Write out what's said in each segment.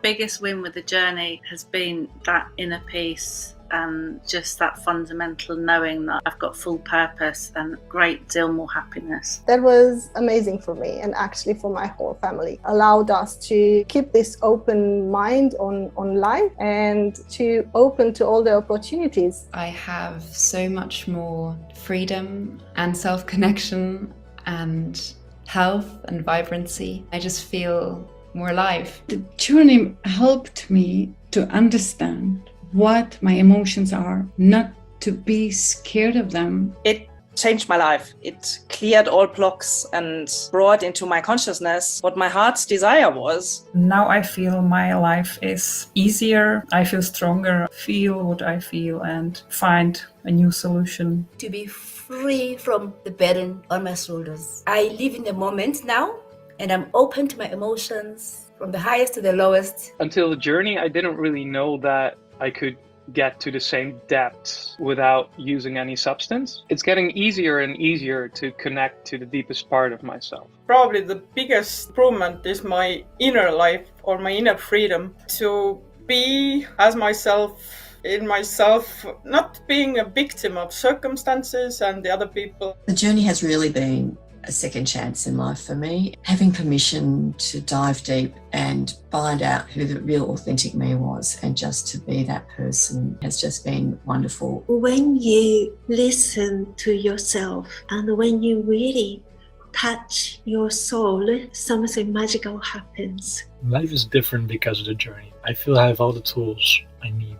biggest win with the journey has been that inner peace and just that fundamental knowing that I've got full purpose and a great deal more happiness. That was amazing for me, and actually for my whole family. Allowed us to keep this open mind on life and to open to all the opportunities. I have so much more freedom and self-connection and health and vibrancy. I just feel more alive. The journey helped me to understand what my emotions are, not to be scared of them. It changed my life. It cleared all blocks and brought into my consciousness what my heart's desire was. Now I feel my life is easier. I feel stronger, feel what I feel and find a new solution. To be free from the burden on my shoulders. I live in the moment now and I'm open to my emotions from the highest to the lowest. Until the journey, I didn't really know that I could get to the same depth without using any substance. It's getting easier and easier to connect to the deepest part of myself. Probably the biggest improvement is my inner life or my inner freedom to be as myself, in myself, not being a victim of circumstances and the other people. The journey has really been a second chance in life for me. Having permission to dive deep and find out who the real authentic me was and just to be that person has just been wonderful. When you listen to yourself and when you really touch your soul, something magical happens. Life is different because of the journey. I feel I have all the tools I need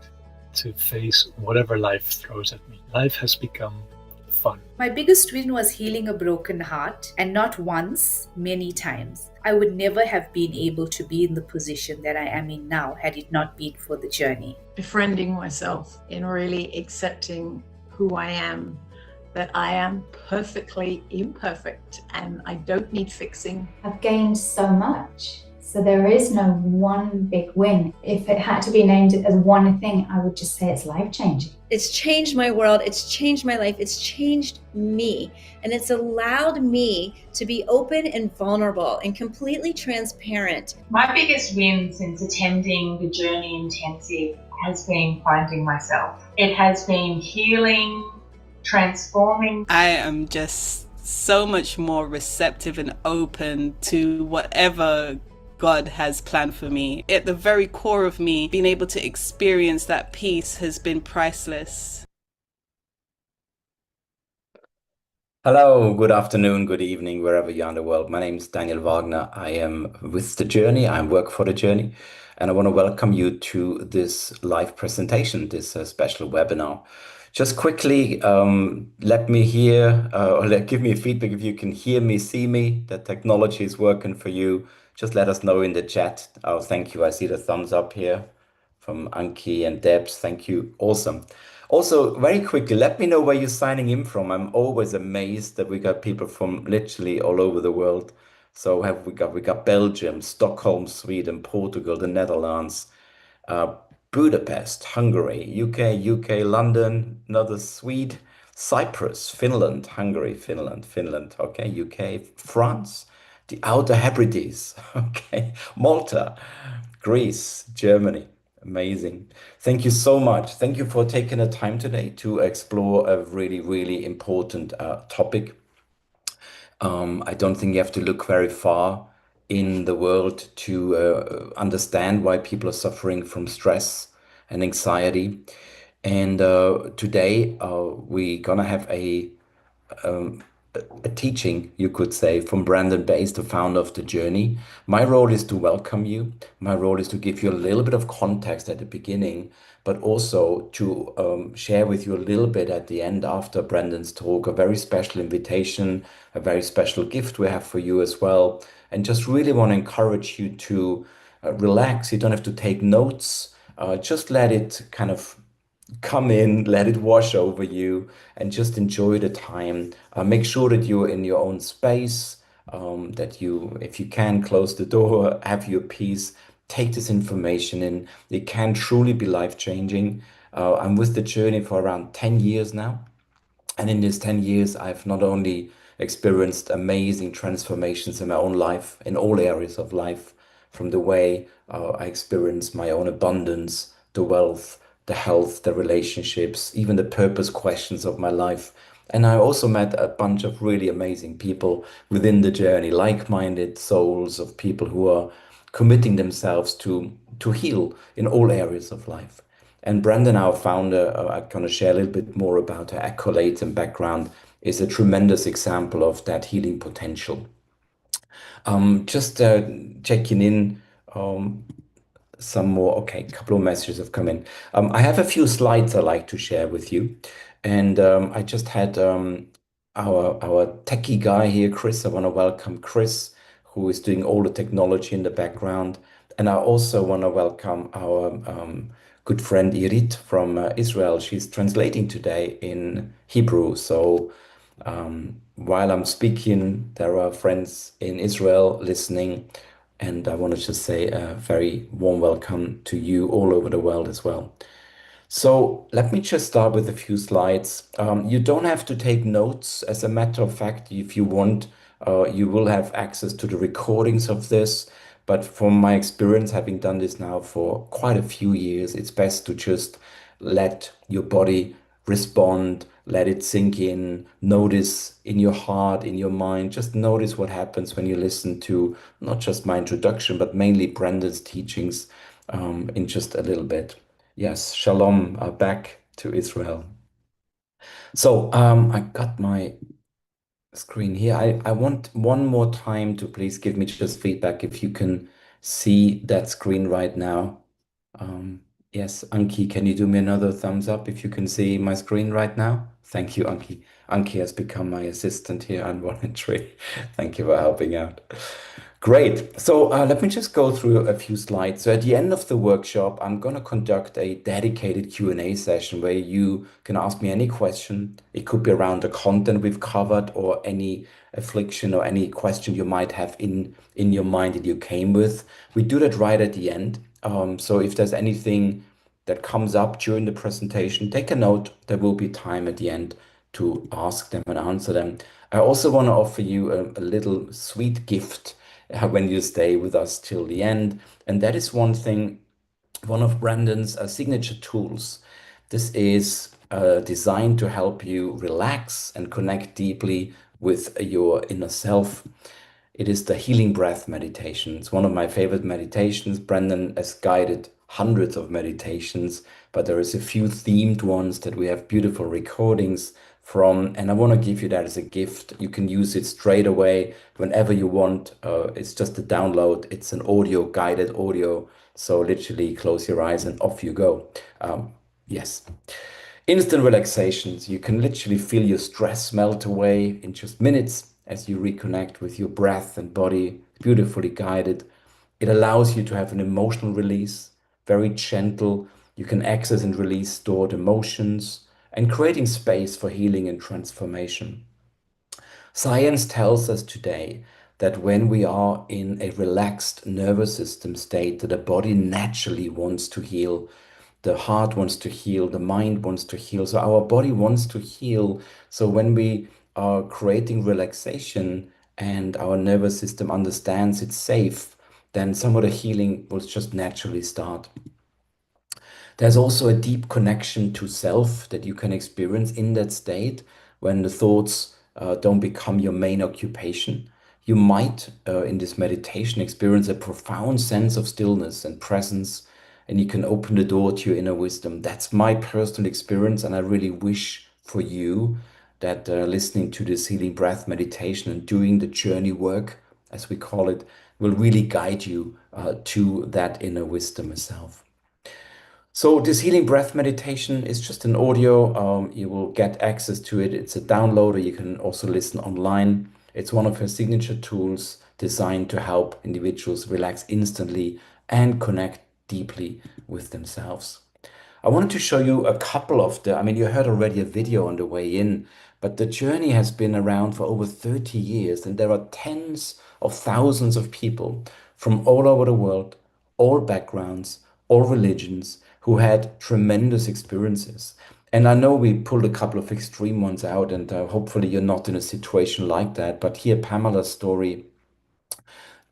to face whatever life throws at me. Life has become fun. My biggest win was healing a broken heart, and not once, many times. I would never have been able to be in the position that I am in now had it not been for the journey. Befriending myself in really accepting who I am, that I am perfectly imperfect and I don't need fixing. I've gained so much. So there is no one big win. If it had to be named as one thing, I would just say it's life-changing. It's changed my world, it's changed my life, it's changed me. And it's allowed me to be open and vulnerable and completely transparent. My biggest win since attending the Journey Intensive has been finding myself. It has been healing, transforming. I am just so much more receptive and open to whatever God has planned for me. At the very core of me, being able to experience that peace has been priceless. Hello, good afternoon, good evening, wherever you are in the world. My name is Daniel Wagner. I am with The Journey. I work for The Journey. And I want to welcome you to this live presentation, this special webinar. Just quickly, let me hear, give me feedback if you can hear me, see me, that technology is working for you. Just let us know in the chat. Oh, thank you. I see the thumbs up here from Anki and Debs. Thank you. Awesome. Also, very quickly, let me know where you're signing in from. I'm always amazed that we got people from literally all over the world. So we got Belgium, Stockholm, Sweden, Portugal, the Netherlands, Budapest, Hungary, UK, London, another Swede, Cyprus, Finland, Hungary, Finland, okay, UK, France, the Outer Hebrides, okay, Malta, Greece, Germany. Amazing. Thank you so much. Thank you for taking the time today to explore a really, really important topic. I don't think you have to look very far in the world to understand why people are suffering from stress and anxiety. And today we're gonna have a teaching, you could say, from Brandon Bays, the founder of The Journey. My role is to welcome you. My role is to give you a little bit of context at the beginning, but also to share with you a little bit at the end after Brandon's talk, a very special invitation, a very special gift we have for you as well. And just really want to encourage you to relax. You don't have to take notes. Just let it kind of come in, let it wash over you, and just enjoy the time. Make sure that you're in your own space, that you, if you can, close the door, have your peace, take this information in. It can truly be life-changing. I'm with The Journey for around 10 years now. And in these 10 years, I've not only experienced amazing transformations in my own life, in all areas of life, from the way I experience my own abundance, the wealth, the health, the relationships, even the purpose questions of my life. And I also met a bunch of really amazing people within the journey, like-minded souls of people who are committing themselves to heal in all areas of life. And Brandon, our founder, I'm going to share a little bit more about her accolades and background, is a tremendous example of that healing potential. Just checking in, some more. Okay, a couple of messages have come in. I have a few slides I'd like to share with you. And I just had our techie guy here, Chris. I want to welcome Chris, who is doing all the technology in the background. And I also want to welcome our good friend Irit from Israel. She's translating today in Hebrew. So while I'm speaking, there are friends in Israel listening. And I want to just say a very warm welcome to you all over the world as well. So let me just start with a few slides. You don't have to take notes. As a matter of fact, if you want, you will have access to the recordings of this. But from my experience, having done this now for quite a few years, it's best to just let your body respond, let it sink in, notice in your heart, in your mind, just notice what happens when you listen to not just my introduction, but mainly Brandon's teachings in just a little bit. Yes, shalom, back to Israel. So I got my screen here. I want one more time to please give me just feedback if you can see that screen right now. Yes, Anki, can you do me another thumbs up if you can see my screen right now? Thank you, Anki. Anki has become my assistant here on Voluntary. Thank you for helping out. Great. So let me just go through a few slides. So at the end of the workshop, I'm going to conduct a dedicated Q&A session where you can ask me any question. It could be around the content we've covered or any affliction or any question you might have in your mind that you came with. We do that right at the end. So if there's anything that comes up during the presentation, take a note. There will be time at the end to ask them and answer them. I also want to offer you a little sweet gift when you stay with us till the end. And that is one thing, one of Brandon's signature tools. This is designed to help you relax and connect deeply with your inner self. It is the healing breath meditation. It's one of my favorite meditations. Brandon has guided hundreds of meditations, but there is a few themed ones that we have beautiful recordings from, and I want to give you that as a gift. You can use it straight away whenever you want. It's just a download. It's an audio, guided audio. So literally close your eyes and off you go. Yes. Instant relaxations. You can literally feel your stress melt away in just minutes as you reconnect with your breath and body, beautifully guided. It allows you to have an emotional release, very gentle. You can access and release stored emotions and creating space for healing and transformation. Science tells us today that when we are in a relaxed nervous system state, that the body naturally wants to heal. The heart wants to heal, the mind wants to heal. So our body wants to heal. So when we are creating relaxation and our nervous system understands it's safe, then some of the healing will just naturally start. There's also a deep connection to self that you can experience in that state when the thoughts don't become your main occupation. You might, in this meditation, experience a profound sense of stillness and presence, and you can open the door to your inner wisdom. That's my personal experience, and I really wish for you that listening to this healing breath meditation and doing the journey work, as we call it, will really guide you to that inner wisdom itself. So this healing breath meditation is just an audio. You will get access to it. It's a download, or you can also listen online. It's one of her signature tools designed to help individuals relax instantly and connect deeply with themselves. I wanted to show you a couple of you heard already a video on the way in, but the journey has been around for over 30 years, and there are tens of thousands of people from all over the world, all backgrounds, all religions, who had tremendous experiences. And I know we pulled a couple of extreme ones out, and hopefully you're not in a situation like that. But here, Pamela's story,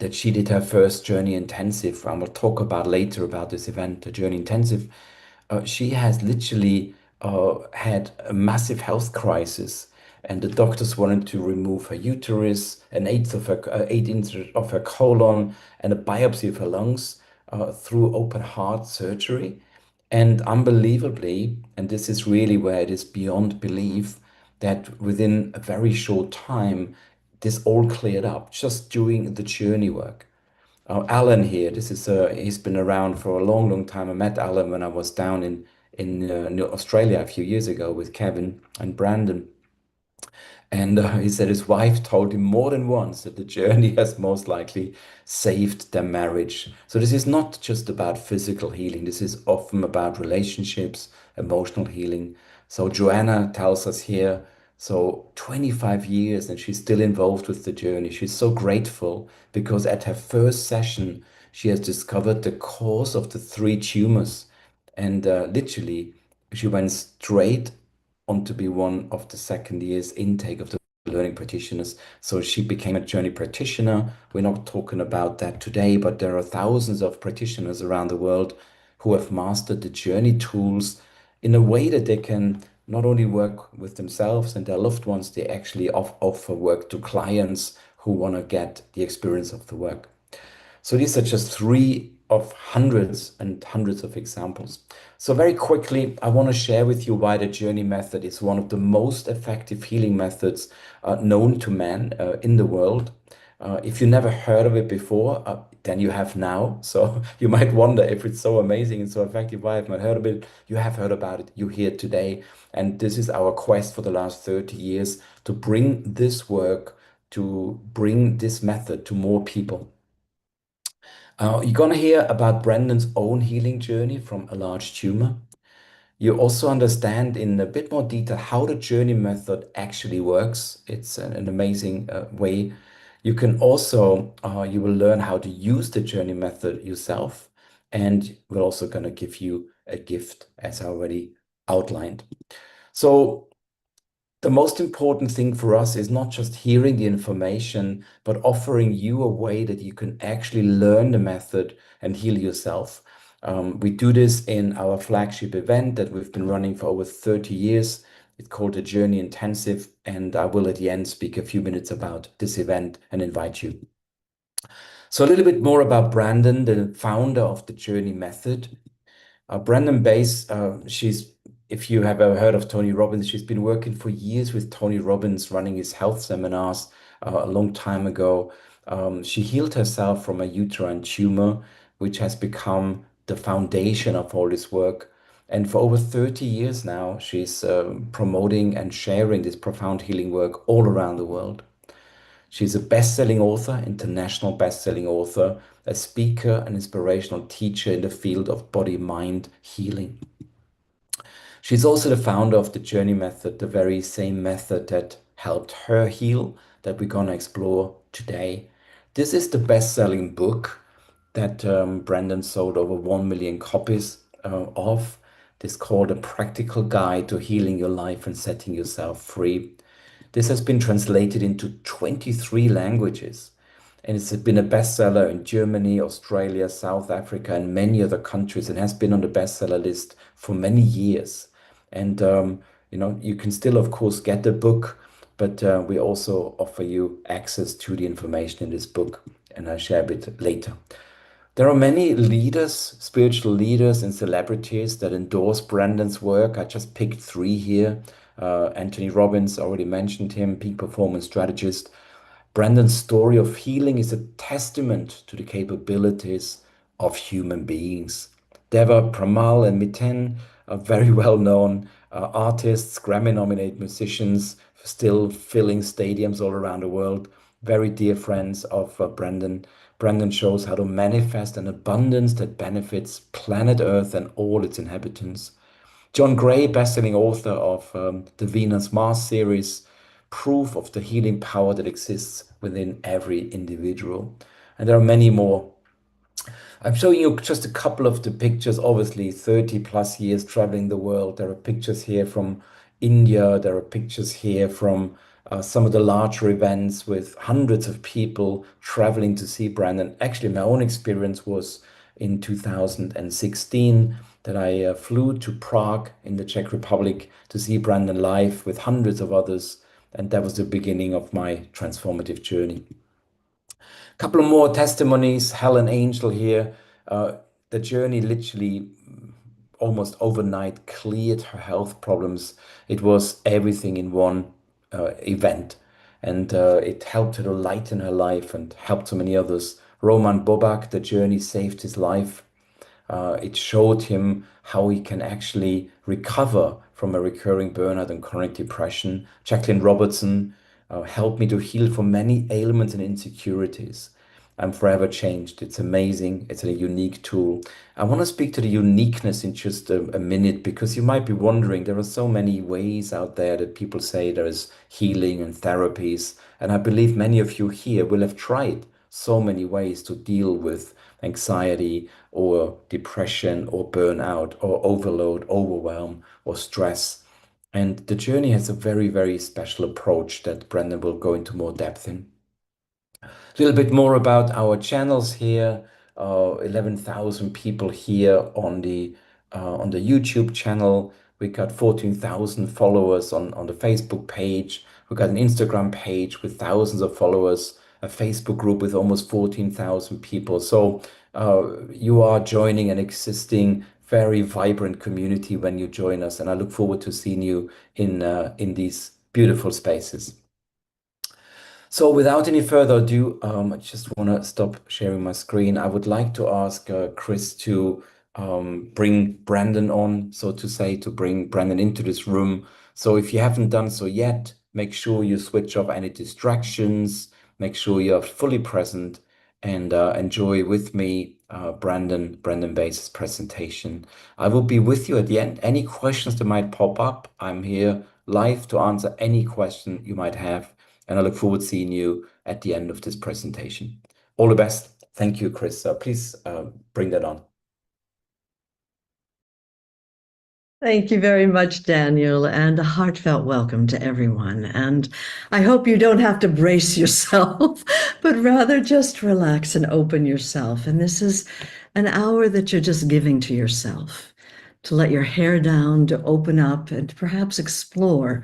that she did her first Journey Intensive. I will talk about later about this event, the Journey Intensive. She has literally had a massive health crisis, and the doctors wanted to remove her uterus, an eighth of her 8 inch of her colon, and a biopsy of her lungs through open heart surgery. And unbelievably, and this is really where it is beyond belief, that within a very short time, this all cleared up just doing the journey work. Alan here, this is he's been around for a long, long time. I met Alan when I was down in Australia a few years ago with Kevin and Brandon. And he said his wife told him more than once that the journey has most likely saved their marriage. So this is not just about physical healing. This is often about relationships, emotional healing. So Joanna tells us here, so 25 years and she's still involved with the journey. She's so grateful because at her first session, she has discovered the cause of the 3 tumors. And literally, she went straight on to be one of the second year's intake of the learning practitioners. So she became a journey practitioner. We're not talking about that today, but there are thousands of practitioners around the world who have mastered the journey tools in a way that they can not only work with themselves and their loved ones, they actually offer work to clients who want to get the experience of the work. So these are just 3 of hundreds and hundreds of examples. So very quickly, I want to share with you why the journey method is one of the most effective healing methods known to man in the world. If you never heard of it before, then you have now. So you might wonder if it's so amazing and so effective, why have I not heard of it? You have heard about it, you hear it today. And this is our quest for the last 30 years to bring this work, to bring this method to more people. You're going to hear about Brendan's own healing journey from a large tumor. You also understand in a bit more detail how the journey method actually works. It's an amazing way. You can also, you will learn how to use the journey method yourself. And we're also going to give you a gift, as I already outlined. So the most important thing for us is not just hearing the information, but offering you a way that you can actually learn the method and heal yourself. We do this in our flagship event that we've been running for over 30 years. It's called the Journey Intensive, and I will at the end speak a few minutes about this event and invite you. So a little bit more about Brandon, the founder of the Journey Method. Brandon Bass, if you have ever heard of Tony Robbins, she's been working for years with Tony Robbins, running his health seminars a long time ago. She healed herself from a uterine tumor, which has become the foundation of all this work. And for over 30 years now, she's promoting and sharing this profound healing work all around the world. She's a best-selling author, international best-selling author, a speaker, an inspirational teacher in the field of body-mind healing. She's also the founder of the Journey Method, the very same method that helped her heal, that we're going to explore today. This is the best-selling book that Brandon sold over 1 million copies of. This is called A Practical Guide to Healing Your Life and Setting Yourself Free. This has been translated into 23 languages, and it's been a bestseller in Germany, Australia, South Africa, and many other countries, and has been on the bestseller list for many years. And you know, you can still, of course, get the book, but we also offer you access to the information in this book, and I'll share a bit later. There are many leaders, spiritual leaders and celebrities that endorse Brandon's work. I just picked 3 here. Anthony Robbins, already mentioned him, peak performance strategist. Brandon's story of healing is a testament to the capabilities of human beings. Deva, Pramal, and Miten are very well-known artists, Grammy-nominated musicians, still filling stadiums all around the world. Very dear friends of Brandon. Brandon shows how to manifest an abundance that benefits planet Earth and all its inhabitants. John Gray, best-selling author of the Venus-Mars series, proof of the healing power that exists within every individual. And there are many more. I'm showing you just a couple of the pictures, obviously 30 plus years traveling the world. There are pictures here from India. There are pictures here from some of the larger events with hundreds of people traveling to see Brandon. Actually, my own experience was in 2016 that I flew to Prague in the Czech Republic to see Brandon live with hundreds of others. And that was the beginning of my transformative journey. A couple of more testimonies. Helen Angel here. The journey literally almost overnight cleared her health problems. It was everything in one event. And it helped her to lighten her life and helped so many others. Roman Bobak, the journey saved his life. It showed him how he can actually recover from a recurring burnout and chronic depression. Jacqueline Robertson helped me to heal from many ailments and insecurities. I'm forever changed. It's amazing. It's a unique tool. I want to speak to the uniqueness in just a minute, because you might be wondering, there are so many ways out there that people say there is healing and therapies. And I believe many of you here will have tried so many ways to deal with anxiety or depression or burnout or overload, overwhelm or stress. And the journey has a very, very special approach that Brandon will go into more depth in. A little bit more about our channels here. 11,000 people here on the YouTube channel. We got 14,000 followers on the Facebook page. We got an Instagram page with thousands of followers, a Facebook group with almost 14,000 people. So you are joining an existing very vibrant community when you join us, and I look forward to seeing you in these beautiful spaces. So without any further ado, I just want to stop sharing my screen. I would like to ask Chris to bring Brandon on, so to say, to bring Brandon into this room. So if you haven't done so yet, make sure you switch off any distractions, make sure you're fully present, and enjoy with me Brandon Bass's presentation. I will be with you at the end. Any questions that might pop up, I'm here live to answer any question you might have. And I look forward to seeing you at the end of this presentation. All the best. Thank you, Chris. Please bring that on. Thank you very much, Daniel, and a heartfelt welcome to everyone. And I hope you don't have to brace yourself, but rather just relax and open yourself. And this is an hour that you're just giving to yourself, to let your hair down, to open up and to perhaps explore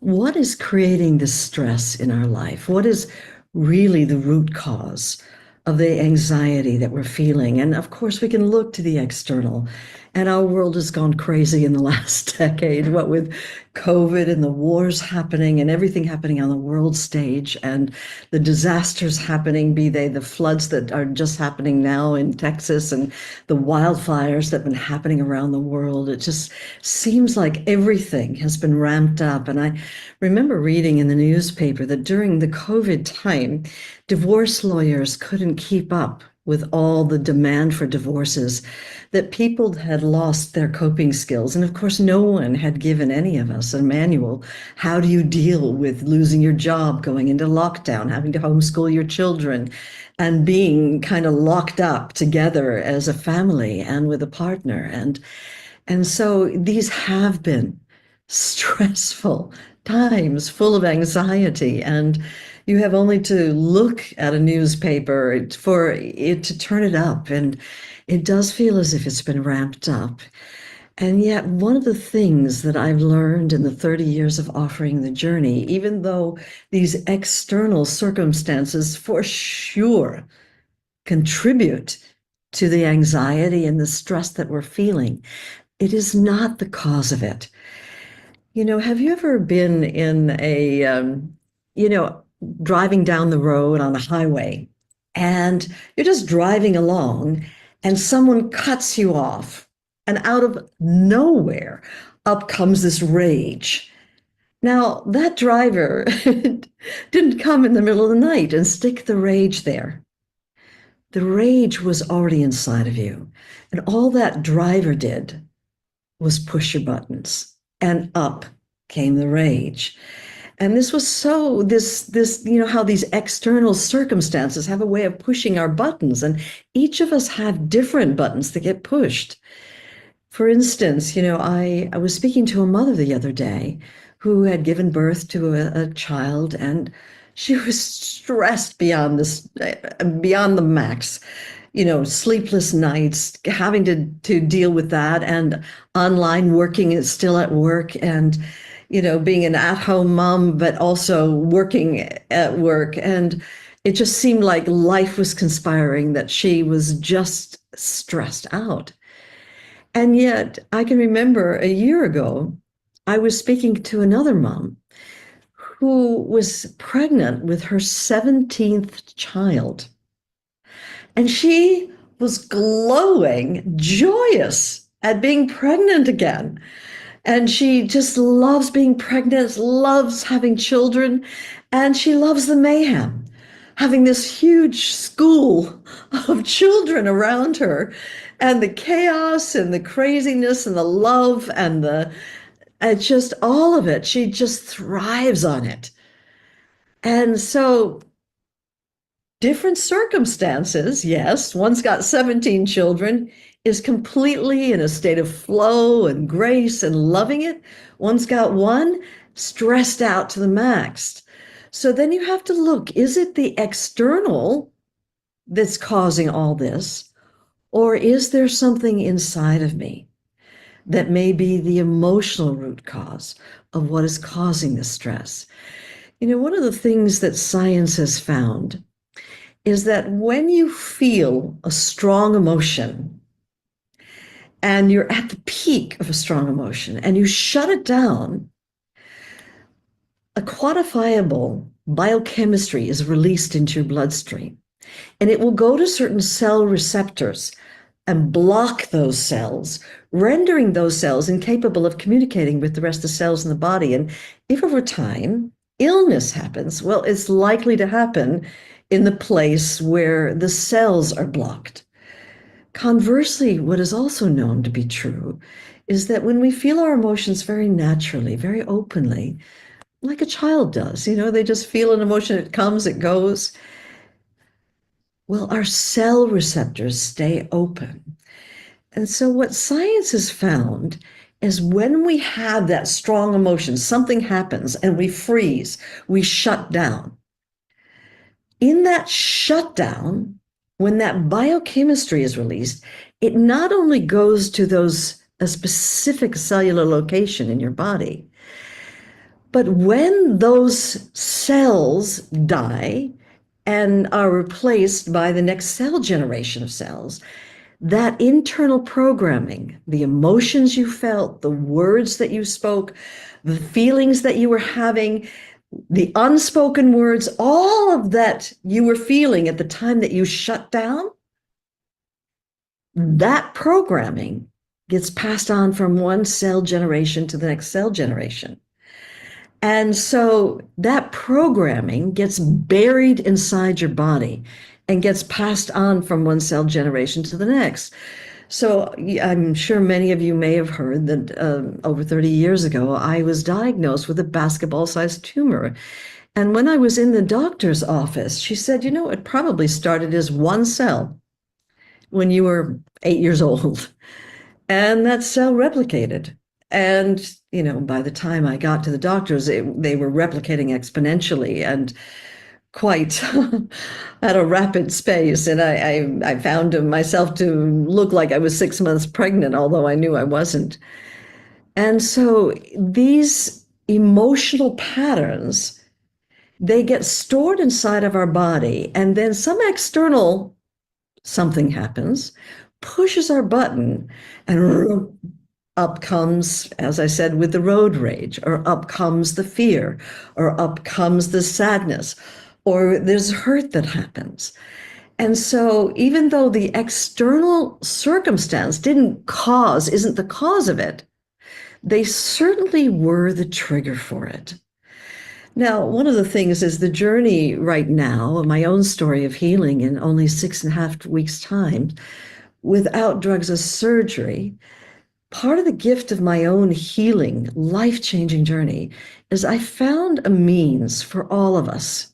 what is creating this stress in our life? What is really the root cause of the anxiety that we're feeling? And of course, we can look to the external. And our world has gone crazy in the last decade, what with COVID and the wars happening and everything happening on the world stage and the disasters happening, be they the floods that are just happening now in Texas and the wildfires that have been happening around the world. It just seems like everything has been ramped up. And I remember reading in the newspaper that during the COVID time, divorce lawyers couldn't keep up with all the demand for divorces, that people had lost their coping skills. And of course, no one had given any of us a manual. How do you deal with losing your job, going into lockdown, having to homeschool your children, and being kind of locked up together as a family and with a partner? And so these have been stressful times, full of anxiety, and you have only to look at a newspaper for it to turn it up, and it does feel as if it's been ramped up. And yet, one of the things that I've learned in the 30 years of offering the journey, even though these external circumstances for sure contribute to the anxiety and the stress that we're feeling, it is not the cause of it. You know, have you ever been in a, driving down the road on a highway, and you're just driving along and someone cuts you off, and out of nowhere up comes this rage. Now, that driver didn't come in the middle of the night and stick the rage there. The rage was already inside of you, and all that driver did was push your buttons, and up came the rage. And this was so, how these external circumstances have a way of pushing our buttons, and each of us have different buttons that get pushed. For instance, I was speaking to a mother the other day who had given birth to a child, and she was stressed beyond the max. Sleepless nights, having to deal with that, and online working is still at work, and being an at-home mom, but also working at work. And it just seemed like life was conspiring, that she was just stressed out. And yet I can remember a year ago, I was speaking to another mom who was pregnant with her 17th child. And she was glowing, joyous at being pregnant again. And she just loves being pregnant, loves having children, and she loves the mayhem, having this huge school of children around her, and the chaos and the craziness and the love and just all of it. She just thrives on it. And so different circumstances, yes. One's got 17 children, is completely in a state of flow and grace and loving it. One's got one, stressed out to the max. So then you have to look, is it the external that's causing all this? Or is there something inside of me that may be the emotional root cause of what is causing the stress? One of the things that science has found is that when you feel a strong emotion and you're at the peak of a strong emotion and you shut it down, a quantifiable biochemistry is released into your bloodstream, and it will go to certain cell receptors and block those cells, rendering those cells incapable of communicating with the rest of the cells in the body. And if over time illness happens, well, it's likely to happen in the place where the cells are blocked. Conversely, what is also known to be true is that when we feel our emotions very naturally, very openly, like a child does, they just feel an emotion, it comes, it goes. Well, our cell receptors stay open. And so what science has found is when we have that strong emotion, something happens and we freeze, we shut down. In that shutdown, when that biochemistry is released, it not only goes to a specific cellular location in your body, but when those cells die and are replaced by the next cell generation of cells, that internal programming, the emotions you felt, the words that you spoke, the feelings that you were having, the unspoken words, all of that you were feeling at the time that you shut down, that programming gets passed on from one cell generation to the next cell generation. And so that programming gets buried inside your body and gets passed on from one cell generation to the next. So I'm sure many of you may have heard that over 30 years ago, I was diagnosed with a basketball-sized tumor. And when I was in the doctor's office, she said, it probably started as one cell when you were 8 years old. And that cell replicated. And, by the time I got to the doctors, they were replicating exponentially and quite at a rapid pace. And I found myself to look like I was 6 months pregnant, although I knew I wasn't. And so these emotional patterns, they get stored inside of our body, and then some external something happens, pushes our button, and up comes, as I said, with the road rage, or up comes the fear, or up comes the sadness, or there's hurt that happens. And so even though the external circumstance isn't the cause of it, they certainly were the trigger for it. Now, one of the things is the journey right now, my own story of healing in only 6.5 weeks' time, without drugs or surgery. Part of the gift of my own healing, life-changing journey is I found a means for all of us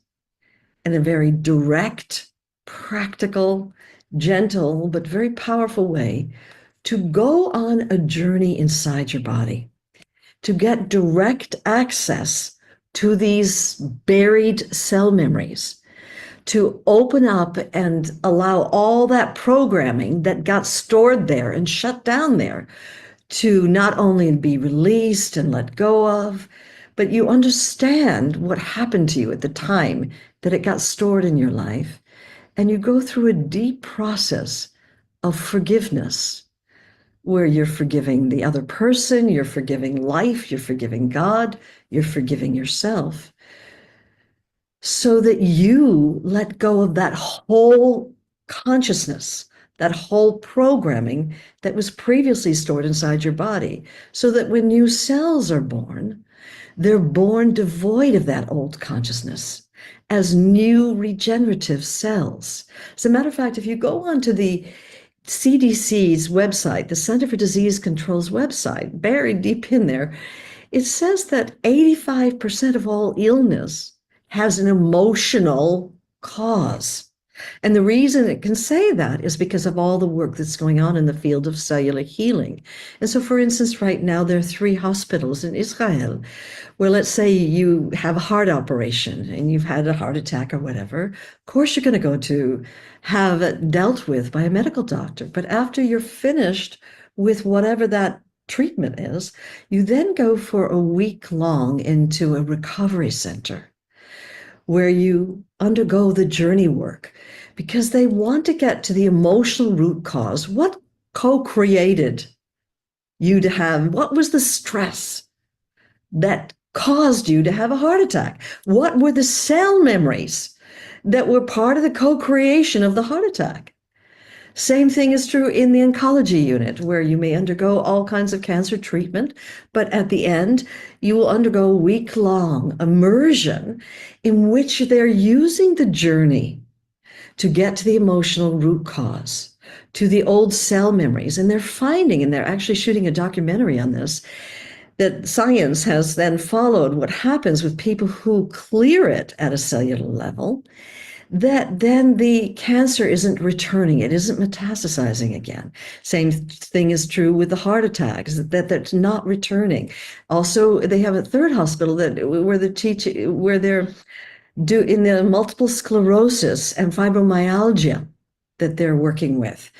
in a very direct, practical, gentle, but very powerful way to go on a journey inside your body. to get direct access to these buried cell memories, to open up and allow all that programming that got stored there and shut down there to not only be released and let go of, but you understand what happened to you at the time that it got stored in your life. And you go through a deep process of forgiveness where you're forgiving the other person, you're forgiving life, you're forgiving God, you're forgiving yourself, so that you let go of that whole consciousness, that whole programming that was previously stored inside your body, so that when new cells are born, they're born devoid of that old consciousness as new regenerative cells. As a matter of fact, if you go onto the CDC's website, the Center for Disease Control's website, buried deep in there, it says that 85% of all illness has an emotional cause. And the reason it can say that is because of all the work that's going on in the field of cellular healing. And so, for instance, right now, there are 3 hospitals in Israel where, let's say you have a heart operation and you've had a heart attack or whatever. Of course, you're going to go to have it dealt with by a medical doctor. But after you're finished with whatever that treatment is, you then go for a week long into a recovery center where you undergo the journey work, because they want to get to the emotional root cause. What co-created you to have, what was the stress that caused you to have a heart attack? What were the cell memories that were part of the co-creation of the heart attack? Same thing is true in the oncology unit, where you may undergo all kinds of cancer treatment, but at the end, you will undergo a week-long immersion in which they're using the journey to get to the emotional root cause, to the old cell memories. And they're finding, and they're actually shooting a documentary on this, that science has then followed what happens with people who clear it at a cellular level, that then the cancer isn't returning, it isn't metastasizing again. Same thing is true with the heart attacks, that that's not returning. Also, they have a 3rd hospital where they're in the multiple sclerosis and fibromyalgia that they're working with.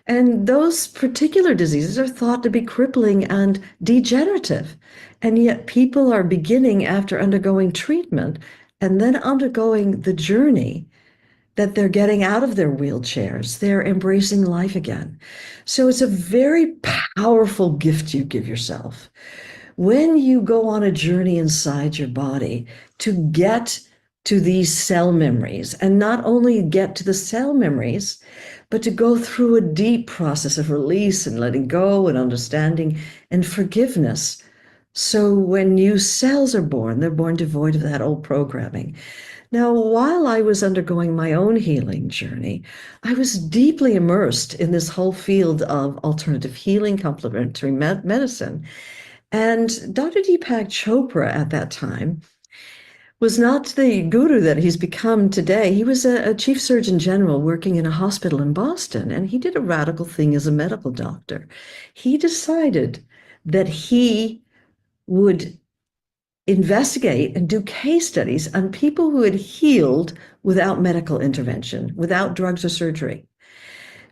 And those particular diseases are thought to be crippling and degenerative. And yet people are beginning, after undergoing treatment and then undergoing the journey, that they're getting out of their wheelchairs, they're embracing life again. So it's a very powerful gift you give yourself when you go on a journey inside your body to get to these cell memories, and not only get to the cell memories, but to go through a deep process of release and letting go and understanding and forgiveness. So when new cells are born, they're born devoid of that old programming. Now, while I was undergoing my own healing journey, I was deeply immersed in this whole field of alternative healing, complementary medicine. And Dr. Deepak Chopra at that time was not the guru that he's become today. He was a chief surgeon general working in a hospital in Boston, and he did a radical thing as a medical doctor. He decided that he would investigate and do case studies on people who had healed without medical intervention, without drugs or surgery.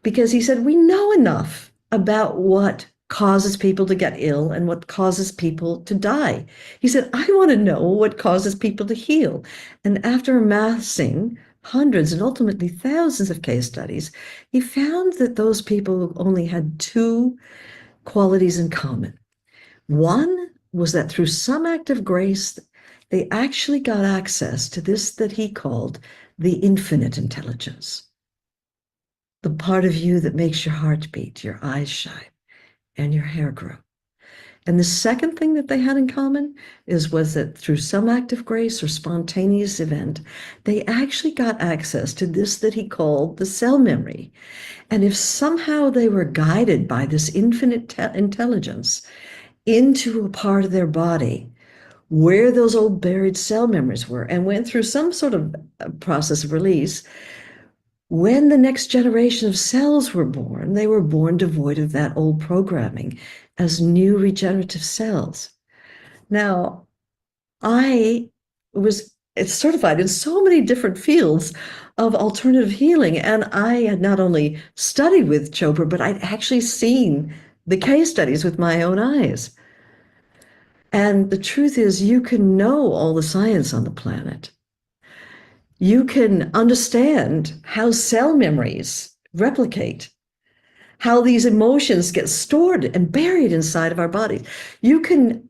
Because he said, we know enough about what causes people to get ill and what causes people to die. He said, I want to know what causes people to heal. And after amassing hundreds and ultimately thousands of case studies, he found that those people only had 2 qualities in common. One was that through some act of grace, they actually got access to this that he called the infinite intelligence, the part of you that makes your heart beat, your eyes shine, and your hair grow. And the second thing that they had in common was that through some act of grace or spontaneous event, they actually got access to this that he called the cell memory. And if somehow they were guided by this infinite intelligence into a part of their body where those old buried cell memories were, and went through some sort of process of release, when the next generation of cells were born, they were born devoid of that old programming as new regenerative cells. Now, I was certified in so many different fields of alternative healing. And I had not only studied with Chopra, but I'd actually seen the case studies with my own eyes. And the truth is, you can know all the science on the planet. You can understand how cell memories replicate, how these emotions get stored and buried inside of our bodies. You can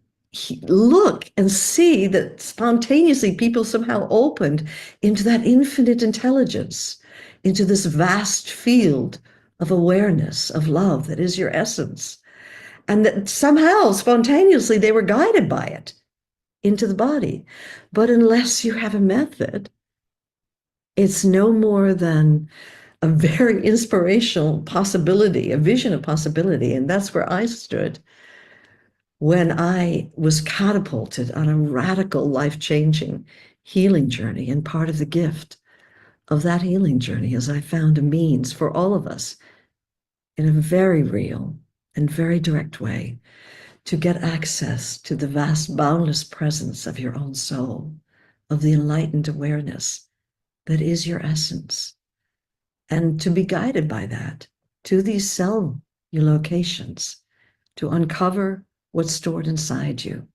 look and see that spontaneously people somehow opened into that infinite intelligence, into this vast field of awareness, of love that is your essence. And that somehow, spontaneously, they were guided by it into the body. But unless you have a method, it's no more than a very inspirational possibility, a vision of possibility. And that's where I stood when I was catapulted on a radical, life-changing healing journey. And part of the gift of that healing journey is I found a means for all of us in a very real and very direct way to get access to the vast, boundless presence of your own soul, of the enlightened awareness that is your essence, and to be guided by that to these cell locations, to uncover what's stored inside you,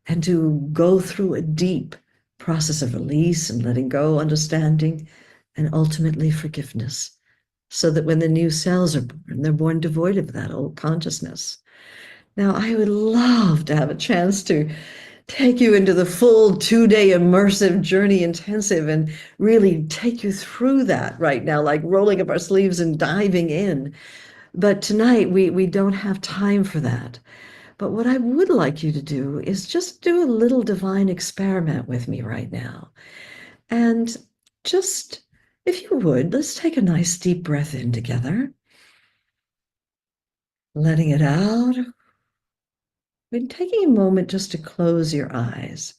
and to go through a deep process of release and letting go, understanding, and ultimately forgiveness, so that when the new cells are born, they're born devoid of that old consciousness. Now, I would love to have a chance to take you into the full 2-day immersive journey intensive and really take you through that right now, like rolling up our sleeves and diving in. But tonight, we don't have time for that. But what I would like you to do is just do a little divine experiment with me right now. And just, if you would, let's take a nice deep breath in together. Letting it out. And taking a moment just to close your eyes.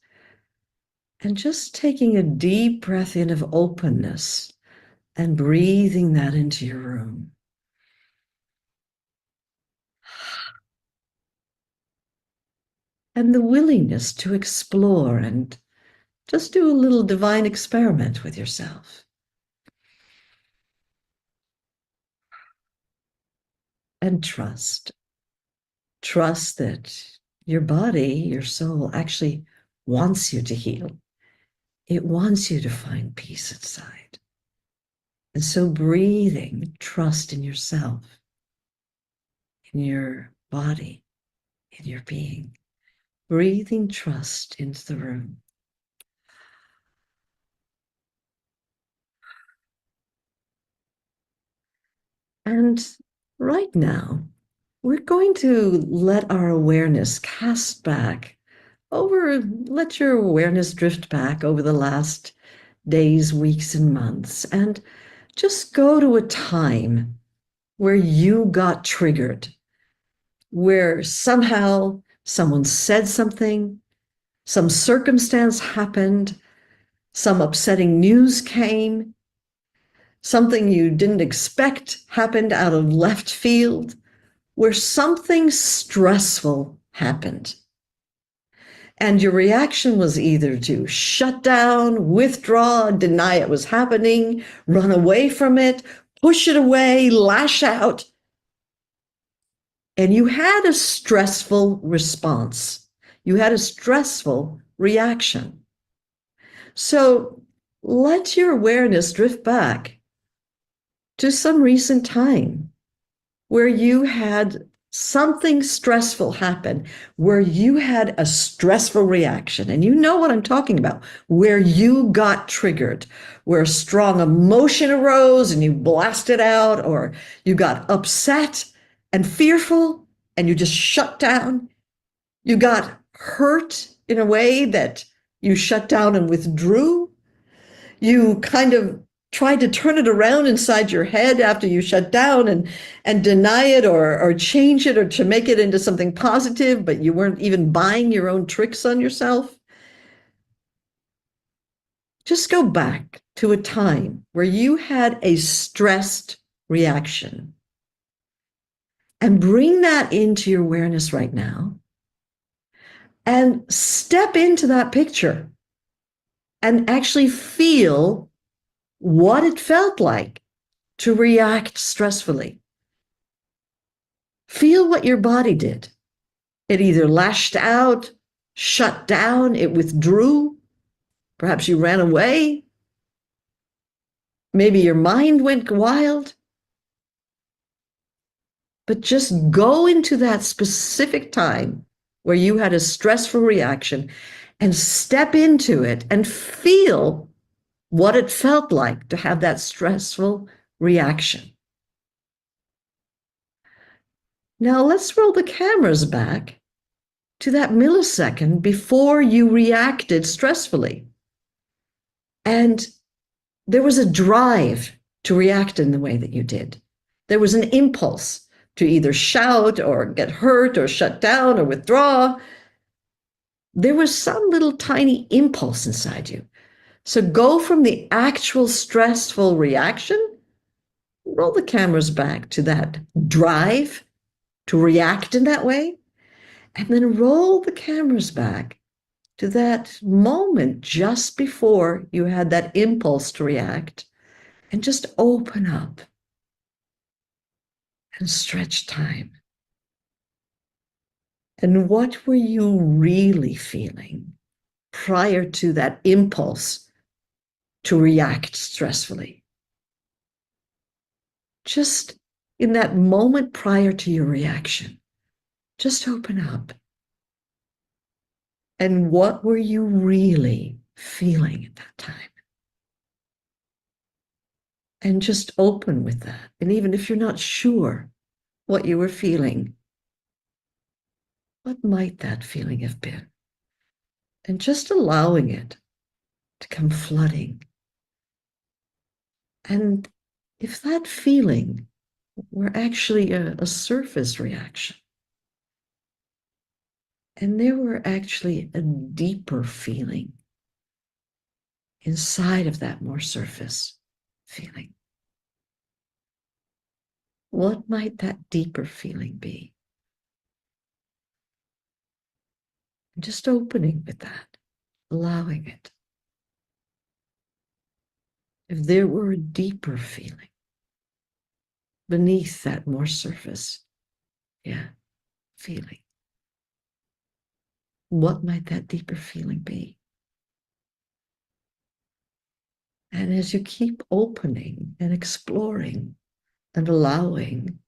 And just taking a deep breath in of openness and breathing that into your room. And the willingness to explore and just do a little divine experiment with yourself. And trust. Trust that your body, your soul, actually wants you to heal. It wants you to find peace inside. And so breathing trust in yourself, in your body, in your being. Breathing trust into the room. And right now, we're going to let our awareness cast back over, let your awareness drift back over the last days, weeks, and months, and just go to a time where you got triggered, where somehow someone said something, some circumstance happened, some upsetting news came, something you didn't expect happened out of left field, where something stressful happened. And your reaction was either to shut down, withdraw, deny it was happening, run away from it, push it away, lash out. And you had a stressful response. You had a stressful reaction. So let your awareness drift back to some recent time where you had something stressful happen, where you had a stressful reaction. And you know what I'm talking about, where you got triggered, where a strong emotion arose and you blasted out, or you got upset and fearful and you just shut down. You got hurt in a way that you shut down and withdrew. You kind of tried to turn it around inside your head after you shut down and deny it or change it or to make it into something positive, but you weren't even buying your own tricks on yourself. Just go back to a time where you had a stressed reaction and bring that into your awareness right now. and step into that picture and actually feel what it felt like to react stressfully. Feel what your body did. It either lashed out, shut down, it withdrew. Perhaps you ran away. Maybe your mind went wild. But just go into that specific time where you had a stressful reaction and step into it and feel what it felt like to have that stressful reaction. Now let's roll the cameras back to that millisecond before you reacted stressfully. And there was a drive to react in the way that you did. There was an impulse to either shout or get hurt or shut down or withdraw. There was some little tiny impulse inside you. So go from the actual stressful reaction, roll the cameras back to that drive to react in that way, and then roll the cameras back to that moment just before you had that impulse to react, and just open up and stretch time. And what were you really feeling prior to that impulse to react stressfully? Just in that moment prior to your reaction, just open up. And what were you really feeling at that time? And just open with that. And even if you're not sure what you were feeling, what might that feeling have been? And just allowing it to come flooding. And if that feeling were actually a surface reaction, and there were actually a deeper feeling inside of that more surface feeling, what might that deeper feeling be? Just opening with that, allowing it. If there were a deeper feeling beneath that more surface, feeling, what might that deeper feeling be? And as you keep opening and exploring and allowing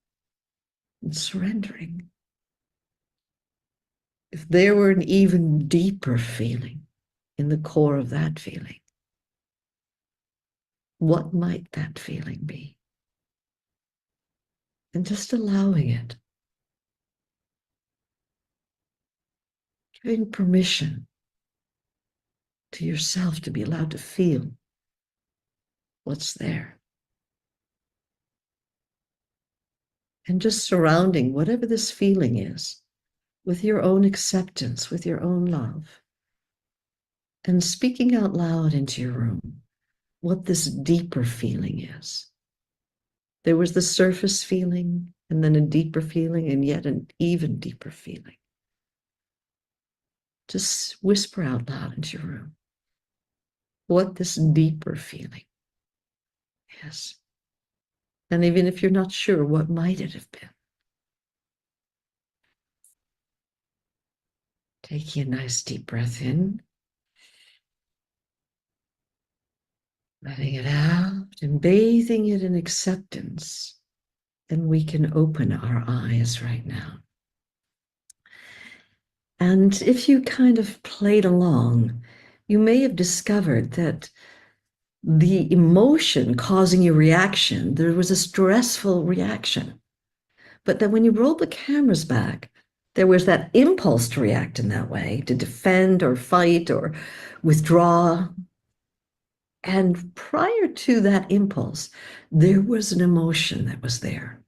and surrendering, if there were an even deeper feeling in the core of that feeling, what might that feeling be? And just allowing it, giving permission to yourself to be allowed to feel what's there. And just surrounding whatever this feeling is with your own acceptance, with your own love, and speaking out loud into your room what this deeper feeling is. There was the surface feeling, and then a deeper feeling, and yet an even deeper feeling. Just whisper out loud into your room what this deeper feeling is. And even if you're not sure, what might it have been? Taking a nice deep breath in, letting it out and bathing it in acceptance. And we can open our eyes right now. And if you kind of played along, you may have discovered that the emotion causing your reaction, there was a stressful reaction. But then when you rolled the cameras back, there was that impulse to react in that way, to defend or fight or withdraw. And prior to that impulse, there was an emotion that was there.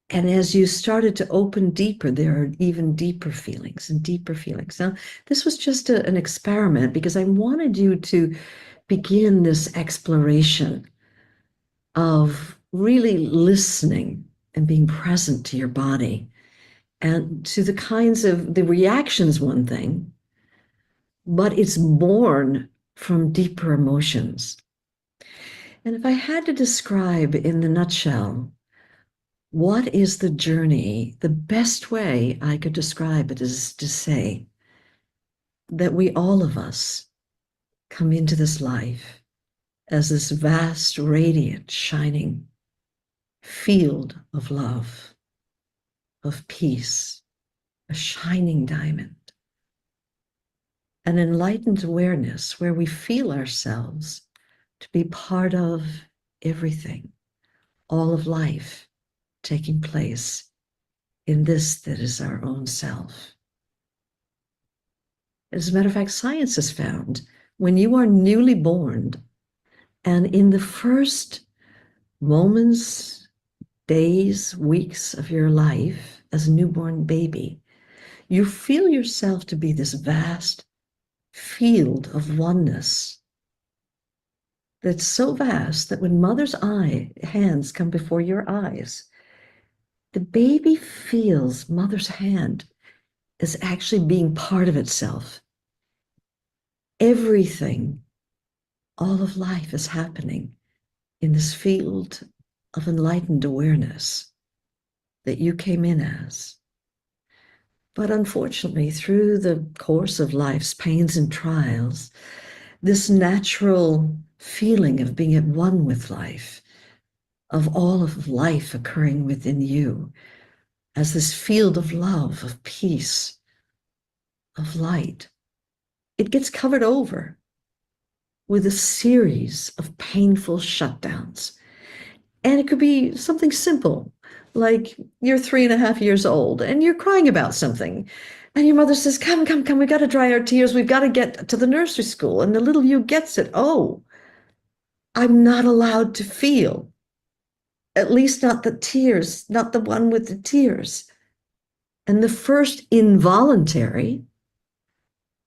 And as you started to open deeper, there are even deeper feelings and deeper feelings. Now, this was just an experiment because I wanted you to begin this exploration of really listening and being present to your body and to the kinds of the reactions, one thing, but it's born from deeper emotions. And if I had to describe in the nutshell, what is the journey? The best way I could describe it is to say that we, all of us, come into this life as this vast, radiant, shining field of love, of peace, a shining diamond, an enlightened awareness where we feel ourselves to be part of everything, all of life taking place in this that is our own self. As a matter of fact, science has found when you are newly born and in the first moments, days, weeks of your life as a newborn baby, you feel yourself to be this vast field of oneness that's so vast that when mother's hands come before your eyes, the baby feels mother's hand as actually being part of itself. Everything, all of life is happening in this field of enlightened awareness that you came in as. But unfortunately, through the course of life's pains and trials, this natural feeling of being at one with life, of all of life occurring within you, as this field of love, of peace, of light, it gets covered over with a series of painful shutdowns. And it could be something simple, like you're 3.5 years old and you're crying about something. And your mother says, come, we've got to dry our tears. We've got to get to the nursery school. And the little you gets it. Oh, I'm not allowed to feel. At least not the tears, not the one with the tears. And the first involuntary,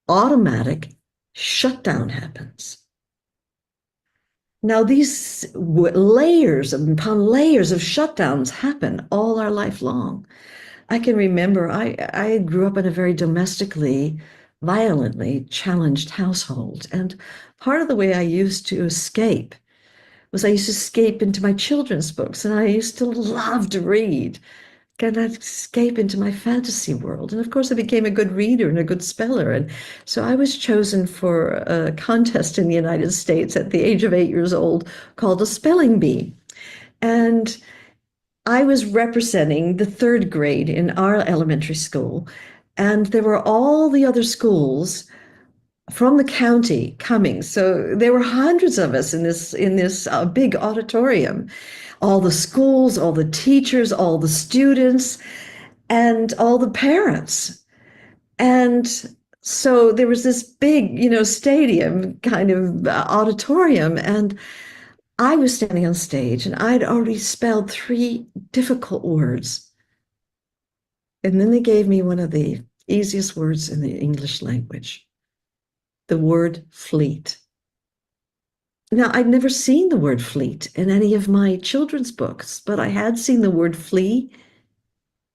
automatic shutdown happens. Now, these layers upon layers of shutdowns happen all our life long. I can remember I grew up in a very domestically, violently challenged household. And part of the way I used to escape was I used to escape into my children's books. And I used to love to read. And I'd escape into my fantasy world. And of course, I became a good reader and a good speller. And so I was chosen for a contest in the United States at the age of 8 years old called a spelling bee. And I was representing the 3rd grade in our elementary school. And there were all the other schools from the county coming. So there were hundreds of us in this big auditorium. All the schools, all the teachers, all the students, and all the parents. And so there was this big, stadium kind of auditorium. And I was standing on stage and I'd already spelled 3 difficult words. And then they gave me one of the easiest words in the English language, the word fleet. Now, I'd never seen the word fleet in any of my children's books, but I had seen the word flea,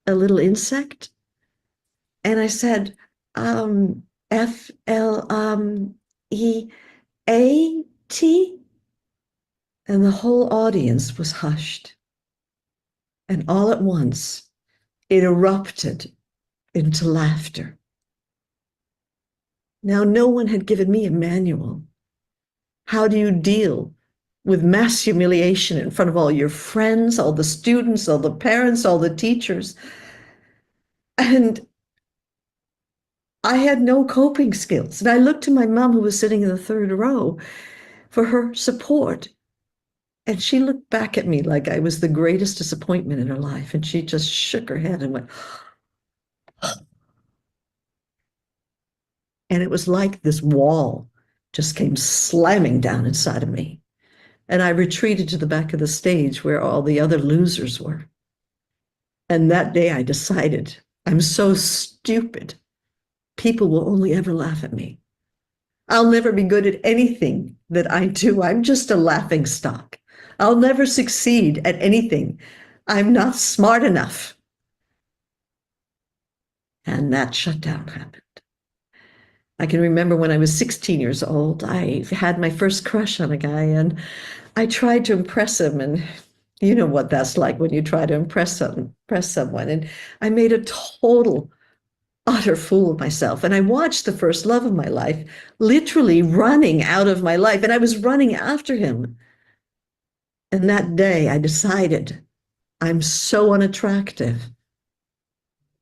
a little insect. And I said, F-L-E-A-T. And the whole audience was hushed. And all at once, it erupted into laughter. Now, no one had given me a manual. How do you deal with mass humiliation in front of all your friends, all the students, all the parents, all the teachers? And I had no coping skills. And I looked to my mom, who was sitting in the 3rd row, for her support. And she looked back at me like I was the greatest disappointment in her life. And she just shook her head and went, and it was like this wall just came slamming down inside of me. And I retreated to the back of the stage where all the other losers were. And that day I decided, I'm so stupid. People will only ever laugh at me. I'll never be good at anything that I do. I'm just a laughing stock. I'll never succeed at anything. I'm not smart enough. And that shutdown happened. I can remember when I was 16 years old, I had my first crush on a guy, and I tried to impress him. And you know what that's like when you try to impress someone. And I made a total, utter fool of myself. And I watched the first love of my life literally running out of my life. And I was running after him. And that day I decided I'm so unattractive.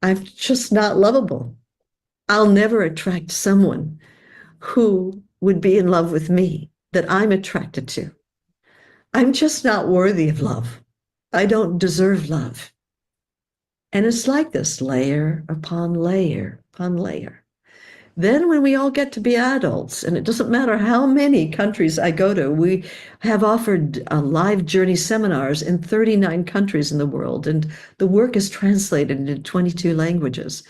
I'm just not lovable. I'll never attract someone who would be in love with me that I'm attracted to. I'm just not worthy of love. I don't deserve love. And it's like this, layer upon layer upon layer. Then when we all get to be adults, and it doesn't matter how many countries I go to, we have offered live journey seminars in 39 countries in the world, and the work is translated into 22 languages.